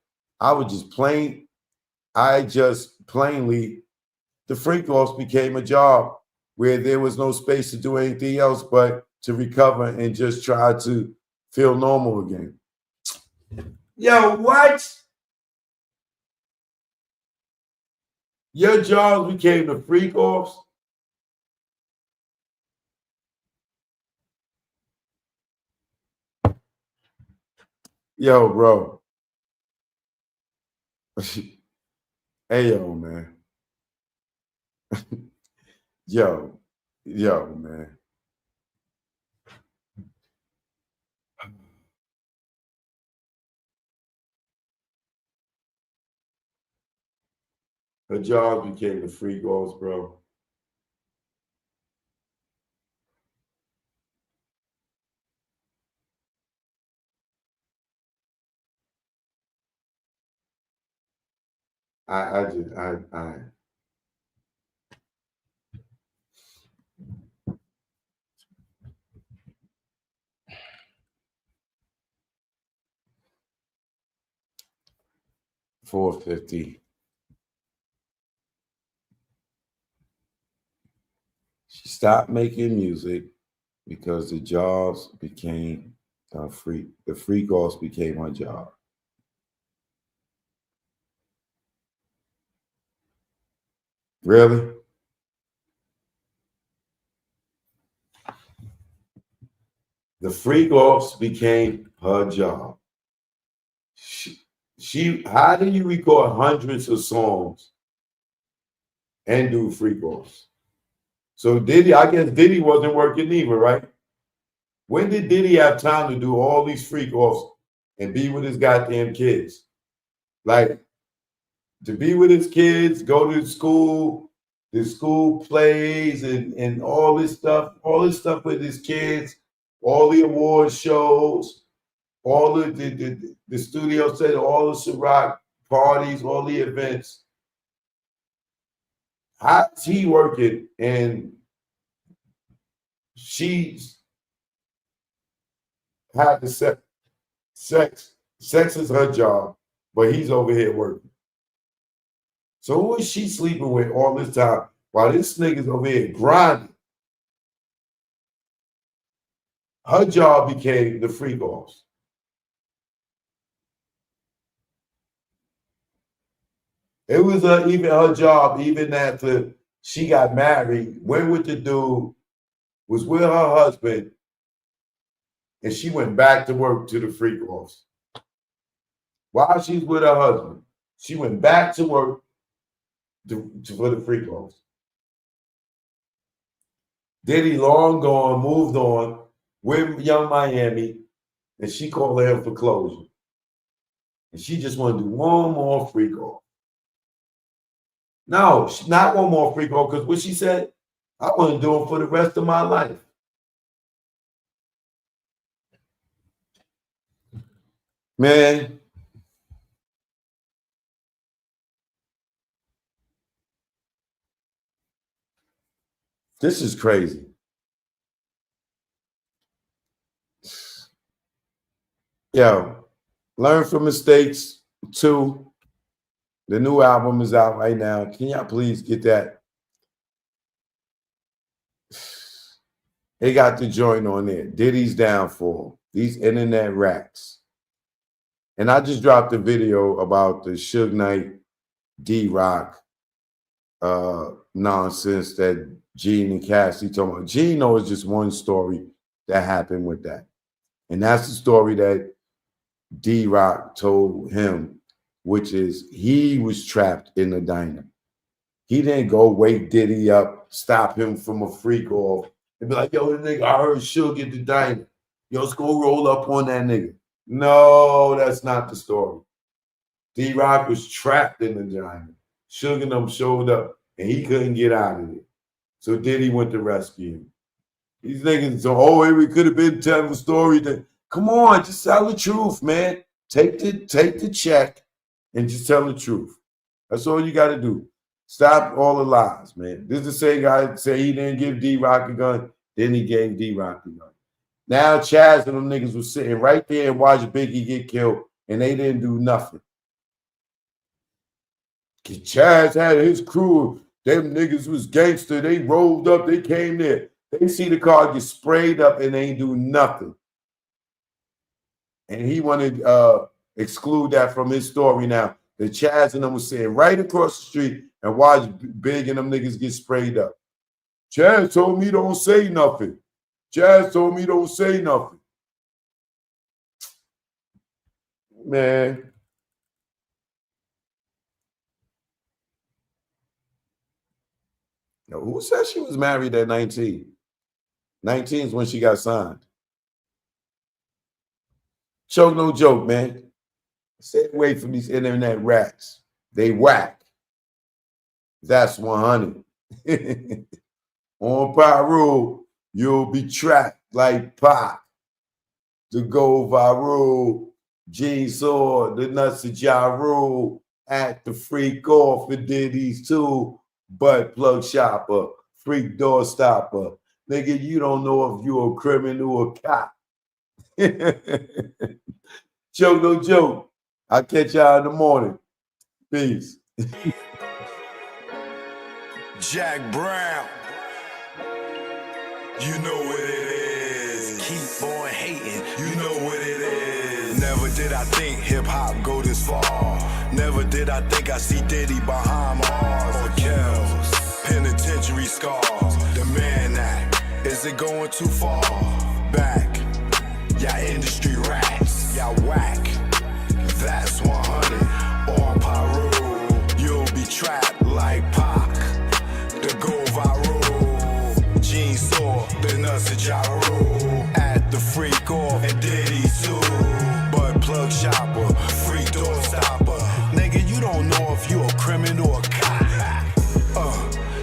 Speaker 1: The freak offs became a job where there was no space to do anything else but to recover and just try to feel normal again. Yo, what? Your jobs became the freak offs? Yo, bro. Hey, yo, man. Yo, man. Her jobs became the freak offs, bro. I 450. She stopped making music because the jobs became the freak offs became her job. Really? The freak offs became her job. How do you record hundreds of songs and do freak offs? So I guess Diddy wasn't working either, right? When did Diddy have time to do all these freak offs and be with his goddamn kids? Like, to be with his kids, go to school, the school plays and all this stuff with his kids, all the award shows, all the studio set, all the Ciroc parties, all the events. How's he working and she's had the sex. Sex is her job, but he's over here working. So who is she sleeping with all this time while this nigga's over here grinding? Her job became the freak offs. It was even her job, even after she got married, went with the dude, was with her husband, and she went back to work to the freak offs. While she's with her husband, she went back to work for the freak offs. Diddy long gone, moved on with Young Miami, and she called him for closure. And she just want to do one more freak off. No, not one more freak off, because what she said, I want to do it for the rest of my life. Man, this is crazy. Yo, learn from mistakes. 2, the new album is out right now. Can y'all please get that? They got the joint on there. Diddy's Downfall. these internet rats. And I just dropped a video about the Suge Knight D-Rock nonsense that Gene and Cassie talking about. Gene knows just one story that happened with that. And that's the story that D-Rock told him, which is he was trapped in the diner. He didn't go wake Diddy up, stop him from a freak off, and be like, yo, the nigga, I heard Suge at the diner. Yo, let's go roll up on that nigga. No, that's not the story. D-Rock was trapped in the diner. Suge and them showed up, and he couldn't get out of it. So Diddy went to rescue him. These niggas, so, we could have been telling the story. That, come on, just tell the truth, man. Take the check and just tell the truth. That's all you got to do. Stop all the lies, man. This is the same guy that said he didn't give D-Rock a gun, then he gave D-Rock a gun. Now Chaz and them niggas was sitting right there and watched Biggie get killed, and they didn't do nothing. Chaz had his crew. Them niggas was gangster. They rolled up. They came there. They see the car get sprayed up, and they ain't do nothing. And he wanted to exclude that from his story now. The Chaz and them was sitting right across the street and watch Big and them niggas get sprayed up. Chaz told me don't say nothing. Chaz told me don't say nothing. Man. Yo, who said she was married at 19? 19 is when she got signed. Choke no joke, man. Stay away from these internet rats. They whack. That's 100. On Pyro, you'll be trapped like Pac. To go viral, Gene saw the nuts of Ja Rule at the freak off for Diddy'S too. Butt plug shopper, freak door stopper. Nigga, you don't know if you're a criminal or cop. Joke no joke. I'll catch y'all in the morning. Peace.
Speaker 2: Jack Brown, you know what it is. Keep on hating, you know what it is. Never did I think hip-hop go this far. Never did I think I see Diddy behind bars or kills, penitentiary scars. The Man Act, is it going too far? Back, y'all industry rats, y'all whack. That's 100 on Pyro. You'll be trapped like Pac. To go viral, Gene saw the nuts of Ja Rule at the freak off and Diddy'S too. Butt plug shopper, freak door stopper. Nigga, you don't know if you a criminal or cop.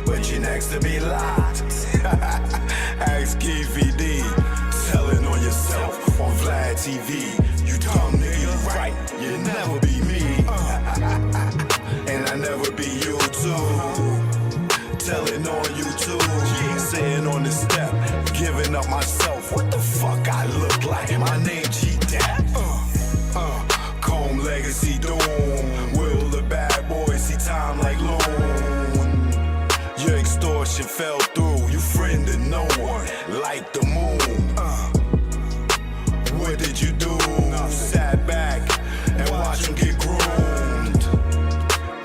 Speaker 2: But you next to be locked. Ask Keefy D, telling on yourself on Vlad TV. You dumb nigga, you right, you never be me. And I never be you too. Telling on YouTube, sitting on the step, giving up myself. What the fuck I look like? My name G-Dap. Comb legacy doom. Will the bad boy see time like loan? Your extortion fell through. You friended no one like the moon. What did you do? Sat back and watch him get groomed.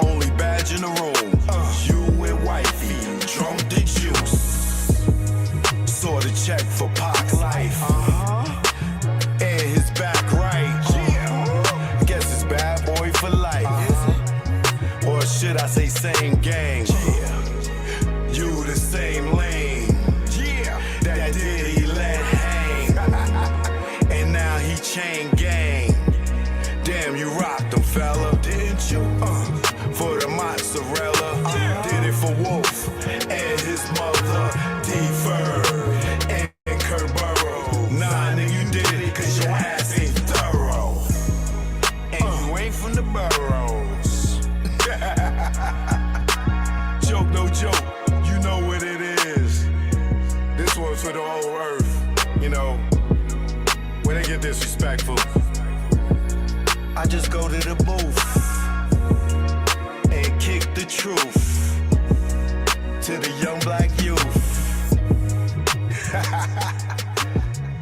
Speaker 2: Only badge in the room. You and wifey drunk the juice. Saw the check for Pac's life. And his back right. Guess it's bad boy for life. Or should I say same gang? You the same lane. That Diddy let hang. And now he chain gang. Damn, you rocked him, fella. Didn't you? For the mozzarella. Did it for Wolf and his mother, D-Fur and Kurt Burrow. Nah, nigga, you did it cause your ass ain't thorough. And you ain't from the boroughs. Joke no joke, you know what it is. This one's for the whole earth. You know, when they get disrespectful, I just go to the booth and kick the truth to the young black youth.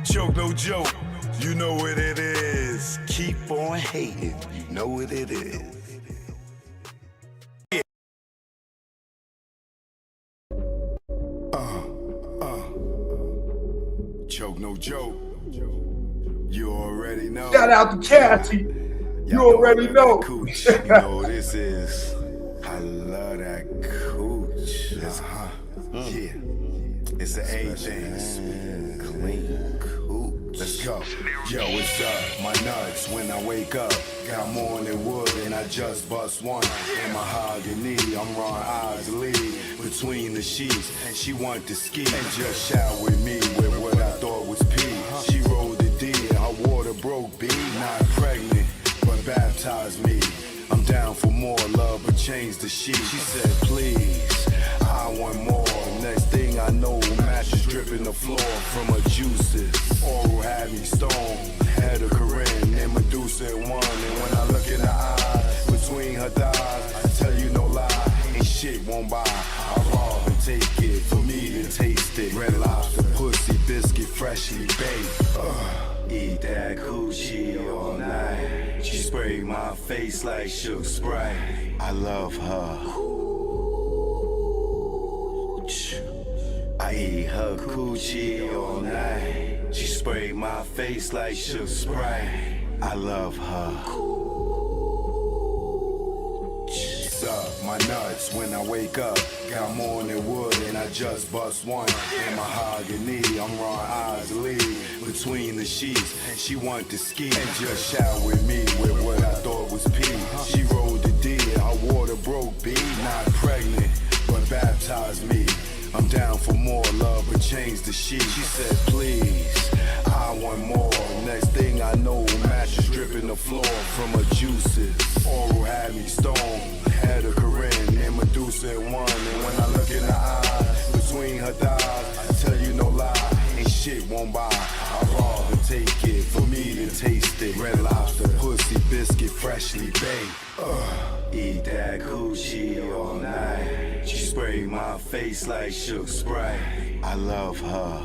Speaker 2: Joke no joke, You know what it is. Keep on hating. You know what it is. Choke no joke. You already know.
Speaker 1: Shout out to Cassie. You already know.
Speaker 2: Cooch. You know what this is. I love that cooch. Yeah. It's the A thing. Clean cooch. Let's go. Yo, what's up? My nuts when I wake up. Got more than wood and I just bust one. In mahogany, I'm Ron Osley. Between the sheets, and she want to ski. And just shout with me with what I thought was pee. She rolled the D and her water broke B. Not pregnant, but baptized me. I'm down for more love, but change the sheet. She said, please, I want more. Next thing I know, mattress dripping the floor from her juices. Oral had me stoned, had a Corinne and Medusa in one. And when I look in her eye, between her thighs, I tell you no lie, ain't shit won't buy. I rob and take it, for me to taste it. Red Lobster, pussy, biscuit, freshly baked. Eat that coochie all night. She sprayed my face like Shook Sprite. I love her. I eat her coochie all night. She sprayed my face like Shook Sprite. I love her. Up my nuts when I wake up. Got more than wood and I just bust one. In mahogany, I'm Ron Osley. Between the sheets, and she want to ski. And just shout with me with what I thought was pee. She rolled the D and her water broke B. Not pregnant, but baptized me. I'm down for more love, but change the sheet. She said, please, I want more. Next thing I know, mattress dripping the floor from her juices. Oral had me stoned, had a Corinne and Medusa in one. And when I look in her eye, between her thighs, I tell you no lie, ain't shit won't buy. I rob and take it, for me to taste it. Red Lobster, pussy, biscuit, freshly baked. Eat that coochie all night. She sprayed my face like Shook Sprite. I love her.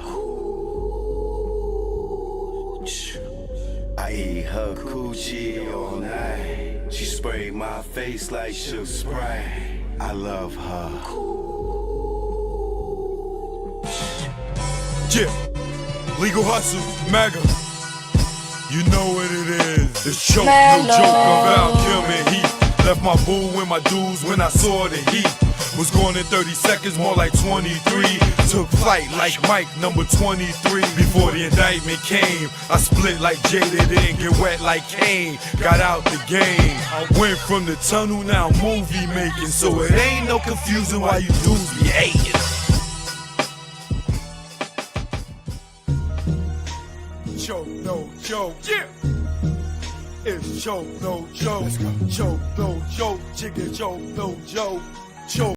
Speaker 2: I eat her coochie all night. She sprayed my face like Shook Sprite. I love her. Yeah, legal hustle, MAGA. You know what it is. It's choke, no joke about Kim Heat. Left my boo and my dudes when I saw the heat. Was going in 30 seconds, more like 23. Took flight like Mike, number 23. Before the indictment came, I split like Jada, didn't get wet like Kane. Got out the game. I went from the tunnel, now movie making. So it ain't no confusing why you dudes be hating. Choke, no joke. Yeah. It's choke, no joke. Choke, no joke. Chicken choke, no joke. Choke.